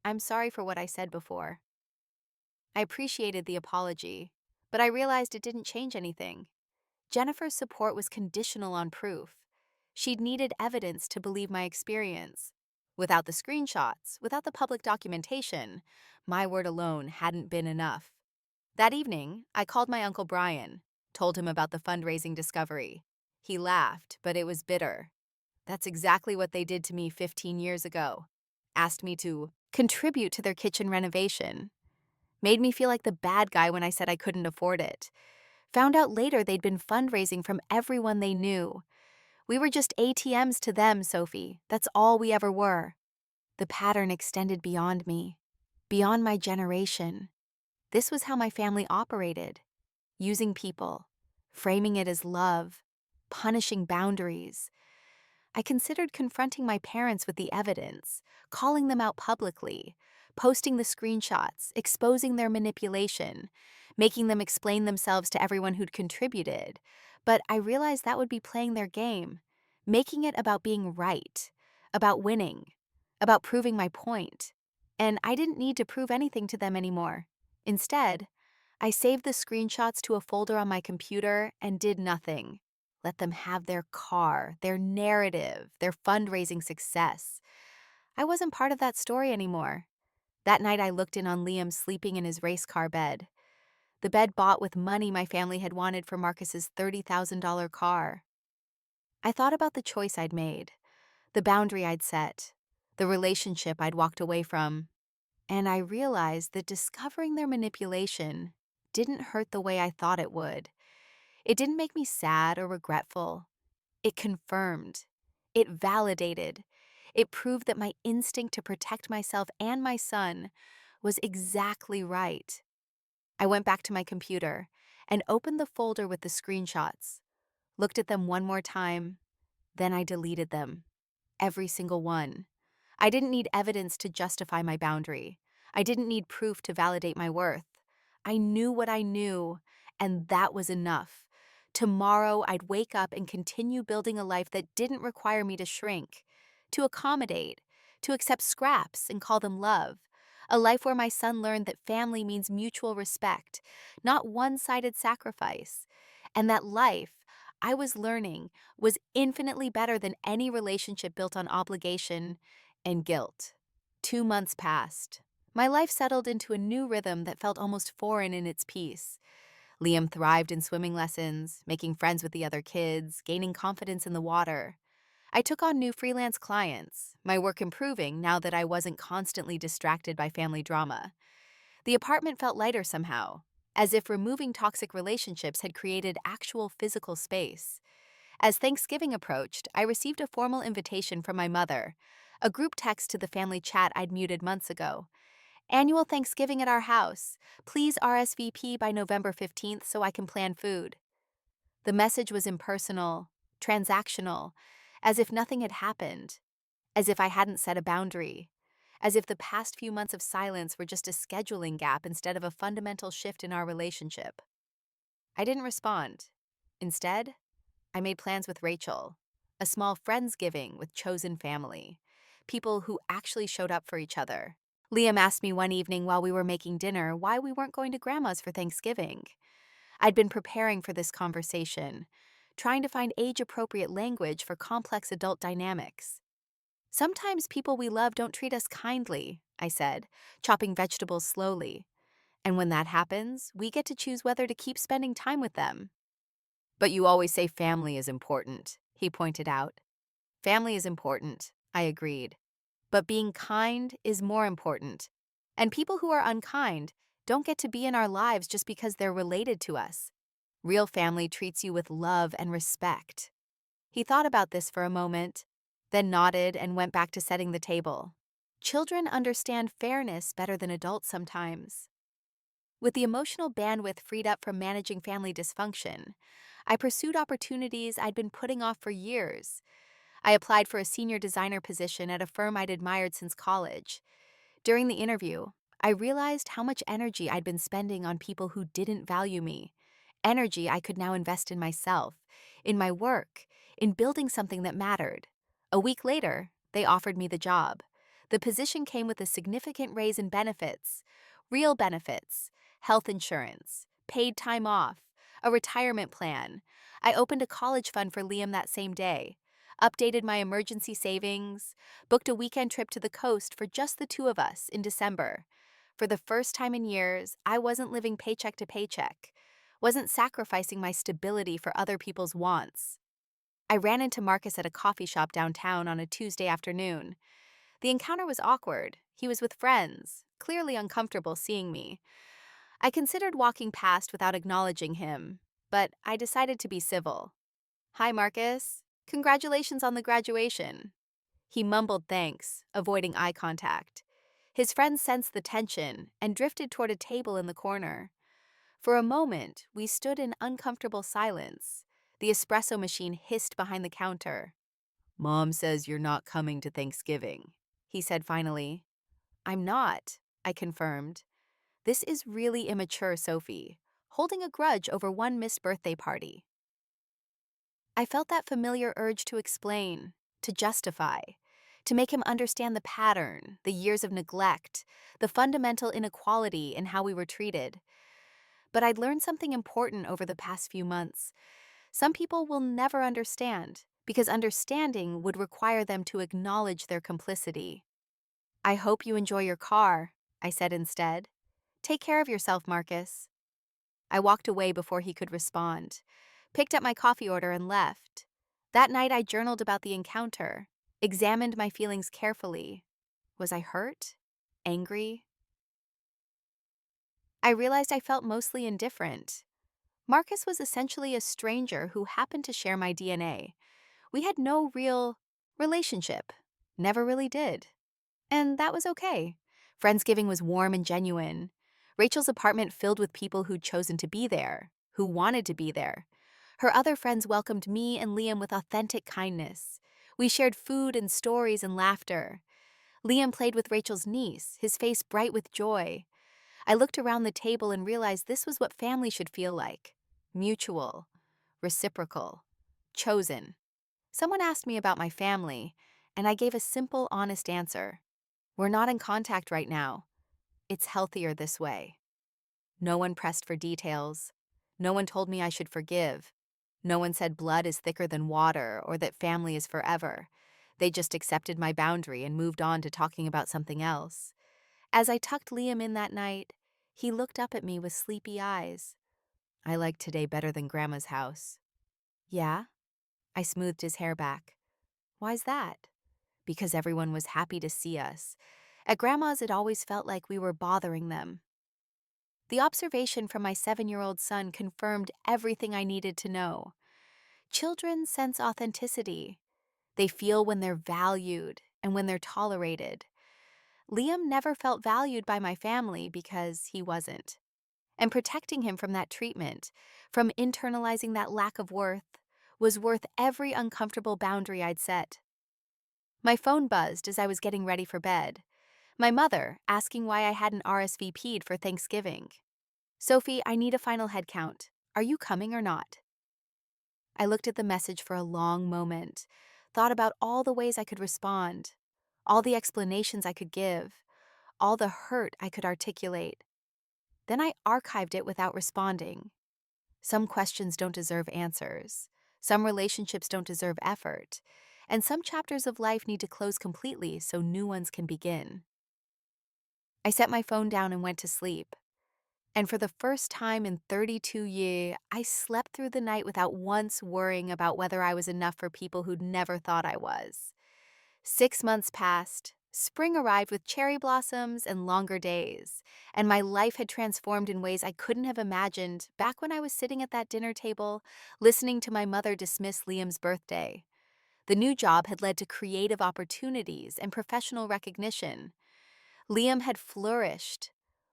I'm sorry for what I said before. I appreciated the apology, but I realized it didn't change anything. Jennifer's support was conditional on proof. She'd needed evidence to believe my experience. Without the screenshots, without the public documentation, my word alone hadn't been enough. That evening, I called my Uncle Brian, told him about the fundraising discovery. He laughed, but it was bitter. That's exactly what they did to me 15 years ago. Asked me to contribute to their kitchen renovation. Made me feel like the bad guy when I said I couldn't afford it. Found out later they'd been fundraising from everyone they knew. We were just ATMs to them, Sophie. That's all we ever were. The pattern extended beyond me, beyond my generation. This was how my family operated, using people, framing it as love, punishing boundaries. I considered confronting my parents with the evidence, calling them out publicly, posting the screenshots, exposing their manipulation, making them explain themselves to everyone who'd contributed. But I realized that would be playing their game, making it about being right, about winning, about proving my point. And I didn't need to prove anything to them anymore. Instead, I saved the screenshots to a folder on my computer and did nothing. Let them have their car, their narrative, their fundraising success. I wasn't part of that story anymore. That night I looked in on Liam sleeping in his race car bed. The bed bought with money my family had wanted for Marcus's $30,000 car. I thought about the choice I'd made, the boundary I'd set, the relationship I'd walked away from, and I realized that discovering their manipulation didn't hurt the way I thought it would. It didn't make me sad or regretful. It confirmed. It validated. It proved that my instinct to protect myself and my son was exactly right. I went back to my computer and opened the folder with the screenshots, looked at them one more time, then I deleted them. Every single one. I didn't need evidence to justify my boundary. I didn't need proof to validate my worth. I knew what I knew, and that was enough. Tomorrow, I'd wake up and continue building a life that didn't require me to shrink, to accommodate, to accept scraps and call them love. A life where my son learned that family means mutual respect, not one-sided sacrifice. And that life, I was learning, was infinitely better than any relationship built on obligation and guilt. 2 months passed. My life settled into a new rhythm that felt almost foreign in its peace. Liam thrived in swimming lessons, making friends with the other kids, gaining confidence in the water. I took on new freelance clients, my work improving now that I wasn't constantly distracted by family drama. The apartment felt lighter somehow, as if removing toxic relationships had created actual physical space. As Thanksgiving approached, I received a formal invitation from my mother, a group text to the family chat I'd muted months ago. Annual Thanksgiving at our house. Please RSVP by November 15th so I can plan food. The message was impersonal, transactional, as if nothing had happened, as if I hadn't set a boundary, as if the past few months of silence were just a scheduling gap instead of a fundamental shift in our relationship. I didn't respond. Instead, I made plans with Rachel, a small Friendsgiving with chosen family, people who actually showed up for each other. Liam asked me one evening while we were making dinner why we weren't going to Grandma's for Thanksgiving. I'd been preparing for this conversation, trying to find age-appropriate language for complex adult dynamics. Sometimes people we love don't treat us kindly, I said, chopping vegetables slowly. And when that happens, we get to choose whether to keep spending time with them. But you always say family is important, he pointed out. Family is important, I agreed. But being kind is more important. And people who are unkind don't get to be in our lives just because they're related to us. Real family treats you with love and respect. He thought about this for a moment, then nodded and went back to setting the table. Children understand fairness better than adults sometimes. With the emotional bandwidth freed up from managing family dysfunction, I pursued opportunities I'd been putting off for years. I applied for a senior designer position at a firm I'd admired since college. During the interview, I realized how much energy I'd been spending on people who didn't value me. Energy I could now invest in myself, in my work, in building something that mattered. A week later, they offered me the job. The position came with a significant raise in benefits, real benefits, health insurance, paid time off, a retirement plan. I opened a college fund for Liam that same day, updated my emergency savings, booked a weekend trip to the coast for just the two of us in December. For the first time in years, I wasn't living paycheck to paycheck, wasn't sacrificing my stability for other people's wants. I ran into Marcus at a coffee shop downtown on a Tuesday afternoon. The encounter was awkward. He was with friends, clearly uncomfortable seeing me. I considered walking past without acknowledging him, but I decided to be civil. "Hi, Marcus. Congratulations on the graduation." He mumbled thanks, avoiding eye contact. His friends sensed the tension and drifted toward a table in the corner. For a moment, we stood in uncomfortable silence. The espresso machine hissed behind the counter. "Mom says you're not coming to Thanksgiving," he said finally. "I'm not," I confirmed. This is really immature, Sophie, holding a grudge over one missed birthday party. I felt that familiar urge to explain, to justify, to make him understand the pattern, the years of neglect, the fundamental inequality in how we were treated. But I'd learned something important over the past few months. Some people will never understand, because understanding would require them to acknowledge their complicity. "I hope you enjoy your car," I said instead. "Take care of yourself, Marcus." I walked away before he could respond, picked up my coffee order and left. That night I journaled about the encounter, examined my feelings carefully. Was I hurt? Angry? I realized I felt mostly indifferent. Marcus was essentially a stranger who happened to share my DNA. We had no real relationship. Never really did. And that was okay. Friendsgiving was warm and genuine. Rachel's apartment filled with people who'd chosen to be there, who wanted to be there. Her other friends welcomed me and Liam with authentic kindness. We shared food and stories and laughter. Liam played with Rachel's niece, his face bright with joy. I looked around the table and realized this was what family should feel like. Mutual, reciprocal, chosen. Someone asked me about my family, and I gave a simple, honest answer. We're not in contact right now. It's healthier this way. No one pressed for details. No one told me I should forgive. No one said blood is thicker than water or that family is forever. They just accepted my boundary and moved on to talking about something else. As I tucked Liam in that night, he looked up at me with sleepy eyes. "I like today better than Grandma's house." "Yeah?" I smoothed his hair back. "Why's that?" "Because everyone was happy to see us. At Grandma's, it always felt like we were bothering them." The observation from my 7-year-old son confirmed everything I needed to know. Children sense authenticity. They feel when they're valued and when they're tolerated. Liam never felt valued by my family because he wasn't. And protecting him from that treatment, from internalizing that lack of worth, was worth every uncomfortable boundary I'd set. My phone buzzed as I was getting ready for bed. My mother, asking why I hadn't RSVP'd for Thanksgiving. "Sophie, I need a final head count. Are you coming or not?" I looked at the message for a long moment, thought about all the ways I could respond, all the explanations I could give, all the hurt I could articulate. Then I archived it without responding. Some questions don't deserve answers. Some relationships don't deserve effort. And some chapters of life need to close completely so new ones can begin. I set my phone down and went to sleep. And for the first time in 32 years, I slept through the night without once worrying about whether I was enough for people who'd never thought I was. 6 months passed. Spring arrived with cherry blossoms and longer days, and my life had transformed in ways I couldn't have imagined back when I was sitting at that dinner table, listening to my mother dismiss Liam's birthday. The new job had led to creative opportunities and professional recognition. Liam had flourished,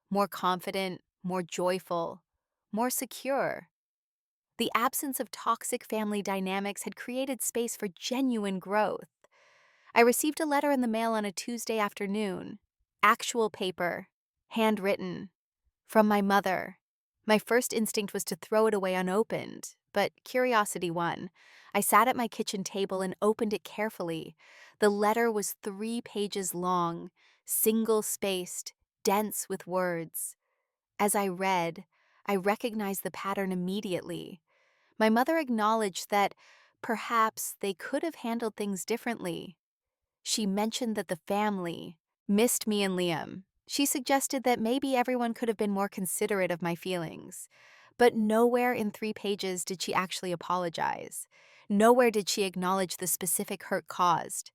more confident, more joyful, more secure. The absence of toxic family dynamics had created space for genuine growth. I received a letter in the mail on a Tuesday afternoon. Actual paper, handwritten, from my mother. My first instinct was to throw it away unopened, but curiosity won. I sat at my kitchen table and opened it carefully. The letter was 3 pages long, single-spaced, dense with words. As I read, I recognized the pattern immediately. My mother acknowledged that perhaps they could have handled things differently. She mentioned that the family missed me and Liam. She suggested that maybe everyone could have been more considerate of my feelings. But nowhere in 3 pages did she actually apologize. Nowhere did she acknowledge the specific hurt caused.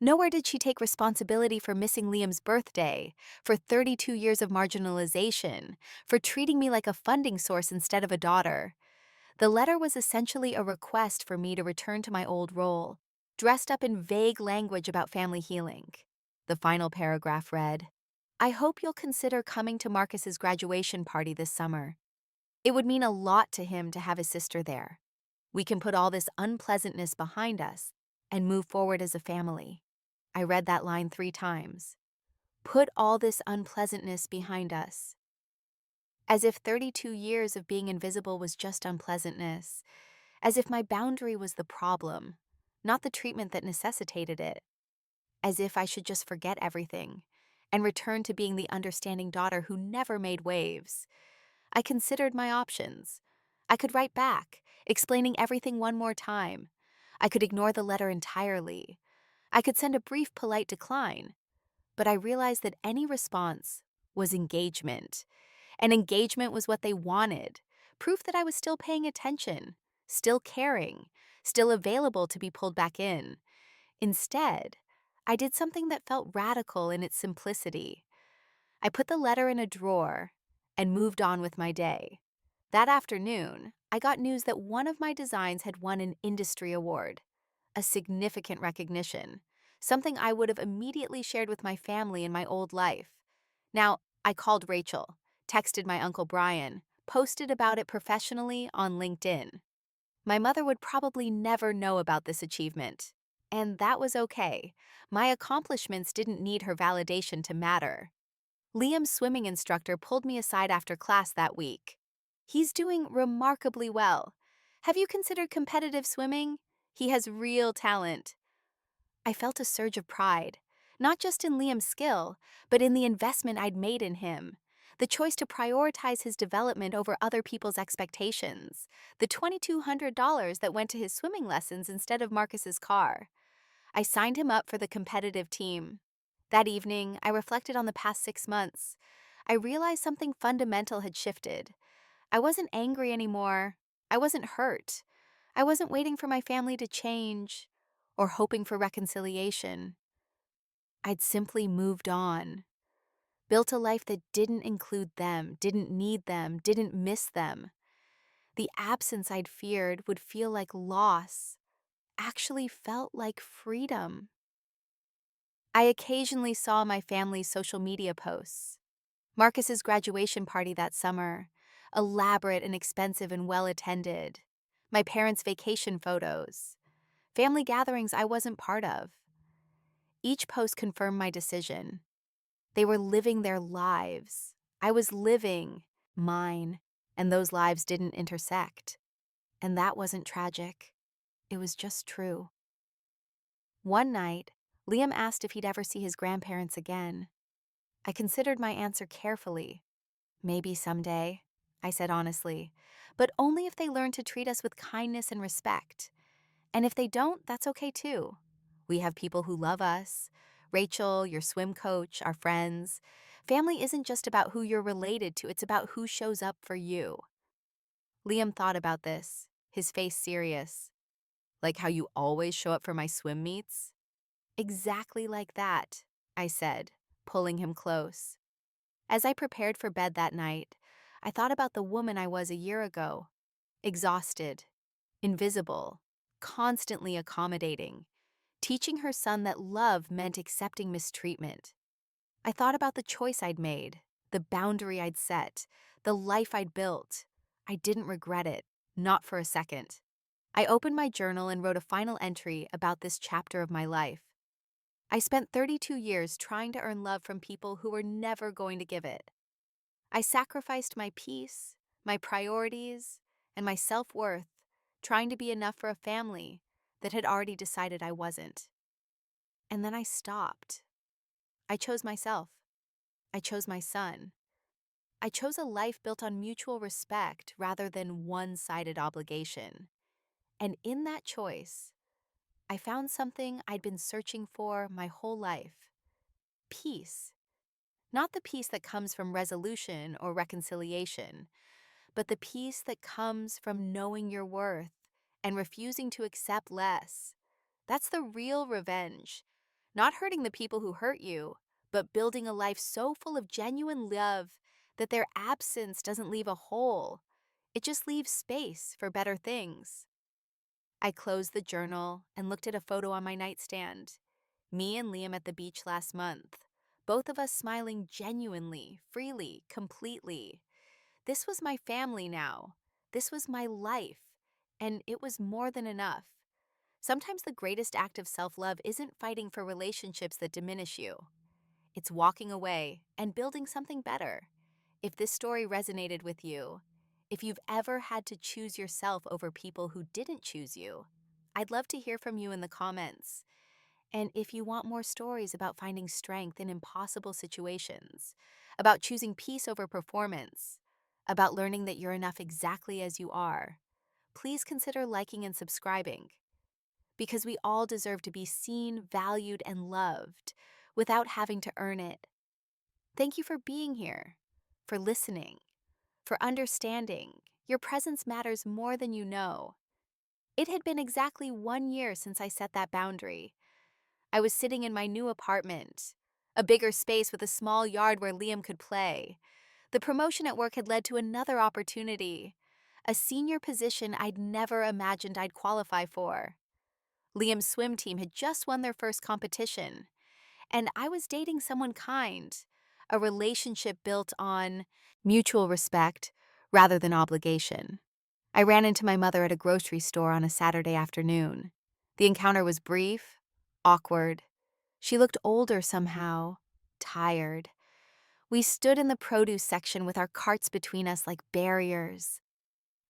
Nowhere did she take responsibility for missing Liam's birthday, for 32 years of marginalization, for treating me like a funding source instead of a daughter. The letter was essentially a request for me to return to my old role, dressed up in vague language about family healing. The final paragraph read, "I hope you'll consider coming to Marcus's graduation party this summer. It would mean a lot to him to have his sister there. We can put all this unpleasantness behind us and move forward as a family." I read that line 3 times. Put all this unpleasantness behind us. As if 32 years of being invisible was just unpleasantness. As if my boundary was the problem, not the treatment that necessitated it. As if I should just forget everything and return to being the understanding daughter who never made waves. I considered my options. I could write back, explaining everything one more time. I could ignore the letter entirely. I could send a brief, polite decline. But I realized that any response was engagement. And engagement was what they wanted. Proof that I was still paying attention, still caring, still available to be pulled back in. Instead, I did something that felt radical in its simplicity. I put the letter in a drawer and moved on with my day. That afternoon, I got news that one of my designs had won an industry award, a significant recognition, something I would have immediately shared with my family in my old life. Now, I called Rachel, texted my Uncle Brian, posted about it professionally on LinkedIn. My mother would probably never know about this achievement. And that was okay. My accomplishments didn't need her validation to matter. Liam's swimming instructor pulled me aside after class that week. "He's doing remarkably well. Have you considered competitive swimming? He has real talent." I felt a surge of pride, not just in Liam's skill, but in the investment I'd made in him. The choice to prioritize his development over other people's expectations. The $2,200 that went to his swimming lessons instead of Marcus's car. I signed him up for the competitive team. That evening, I reflected on the past 6 months. I realized something fundamental had shifted. I wasn't angry anymore. I wasn't hurt. I wasn't waiting for my family to change or hoping for reconciliation. I'd simply moved on, built a life that didn't include them, didn't need them, didn't miss them. The absence I'd feared would feel like loss, actually felt like freedom. I occasionally saw my family's social media posts. Marcus's graduation party that summer, elaborate and expensive and well-attended. My parents' vacation photos. Family gatherings I wasn't part of. Each post confirmed my decision. They were living their lives. I was living mine, and those lives didn't intersect. And that wasn't tragic. It was just true. One night, Liam asked if he'd ever see his grandparents again. I considered my answer carefully. "Maybe someday," I said honestly, "but only if they learn to treat us with kindness and respect. And if they don't, that's okay too. We have people who love us. Rachel, your swim coach, our friends. Family isn't just about who you're related to, it's about who shows up for you." Liam thought about this, his face serious. "Like how you always show up for my swim meets?" "Exactly like that," I said, pulling him close. As I prepared for bed that night, I thought about the woman I was a year ago. Exhausted, invisible, constantly accommodating, teaching her son that love meant accepting mistreatment. I thought about the choice I'd made, the boundary I'd set, the life I'd built. I didn't regret it, not for a second. I opened my journal and wrote a final entry about this chapter of my life. I spent 32 years trying to earn love from people who were never going to give it. I sacrificed my peace, my priorities, and my self-worth trying to be enough for a family that had already decided I wasn't. And then I stopped. I chose myself. I chose my son. I chose a life built on mutual respect rather than one-sided obligation. And in that choice, I found something I'd been searching for my whole life: peace. Not the peace that comes from resolution or reconciliation, but the peace that comes from knowing your worth and refusing to accept less. That's the real revenge. Not hurting the people who hurt you, but building a life so full of genuine love that their absence doesn't leave a hole. It just leaves space for better things. I closed the journal and looked at a photo on my nightstand. Me and Liam at the beach last month. Both of us smiling genuinely, freely, completely. This was my family now. This was my life. And it was more than enough. Sometimes the greatest act of self-love isn't fighting for relationships that diminish you. It's walking away and building something better. If this story resonated with you, if you've ever had to choose yourself over people who didn't choose you, I'd love to hear from you in the comments. And if you want more stories about finding strength in impossible situations, about choosing peace over performance, about learning that you're enough exactly as you are, please consider liking and subscribing, because we all deserve to be seen, valued, and loved without having to earn it. Thank you for being here, for listening, for understanding. Your presence matters more than you know. It had been exactly 1 year since I set that boundary. I was sitting in my new apartment, a bigger space with a small yard where Liam could play. The promotion at work had led to another opportunity, a senior position I'd never imagined I'd qualify for. Liam's swim team had just won their first competition, and I was dating someone kind, a relationship built on mutual respect rather than obligation. I ran into my mother at a grocery store on a Saturday afternoon. The encounter was brief, awkward. She looked older somehow, tired. We stood in the produce section with our carts between us like barriers.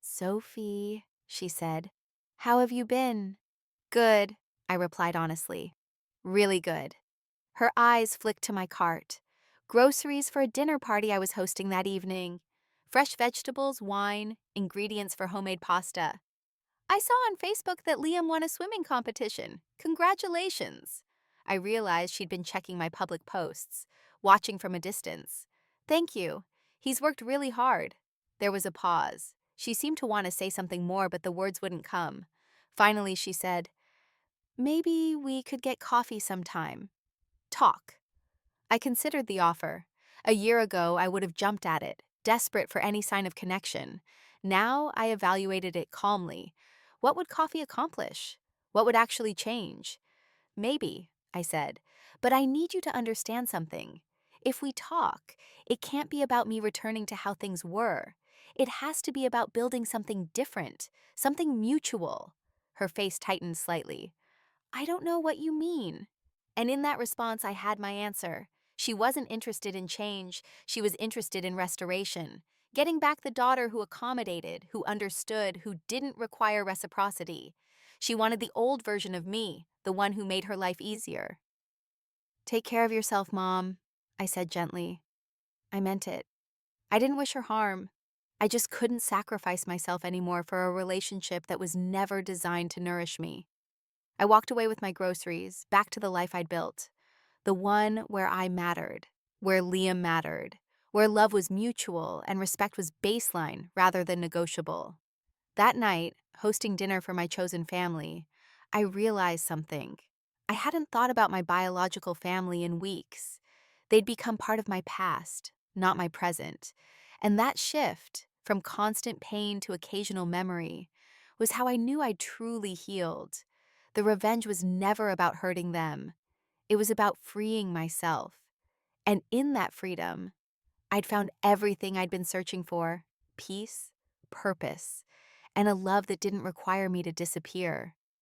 "Sophie," she said, "how have you been?" "Good," I replied honestly. "Really good." Her eyes flicked to my cart. Groceries for a dinner party I was hosting that evening. Fresh vegetables, wine, ingredients for homemade pasta. "I saw on Facebook that Liam won a swimming competition. Congratulations." I realized she'd been checking my public posts, watching from a distance. "Thank you. He's worked really hard." There was a pause. She seemed to want to say something more, but the words wouldn't come. Finally, she said, "Maybe we could get coffee sometime. Talk." I considered the offer. A year ago, I would have jumped at it, desperate for any sign of connection. Now, I evaluated it calmly. What would coffee accomplish? What would actually change? "Maybe," I said, "but I need you to understand something. If we talk, it can't be about me returning to how things were. It has to be about building something different, something mutual." Her face tightened slightly. "I don't know what you mean." And in that response, I had my answer. She wasn't interested in change. She was interested in restoration. Getting back the daughter who accommodated, who understood, who didn't require reciprocity. She wanted the old version of me, the one who made her life easier. "Take care of yourself, Mom," I said gently. I meant it. I didn't wish her harm. I just couldn't sacrifice myself anymore for a relationship that was never designed to nourish me. I walked away with my groceries, back to the life I'd built. The one where I mattered, where Liam mattered, where love was mutual and respect was baseline rather than negotiable. That night, hosting dinner for my chosen family, I realized something. I hadn't thought about my biological family in weeks. They'd become part of my past, not my present. And that shift, from constant pain to occasional memory, was how I knew I'd truly healed. The revenge was never about hurting them. It was about freeing myself. And in that freedom, I'd found everything I'd been searching for: peace, purpose, and a love that didn't require me to disappear.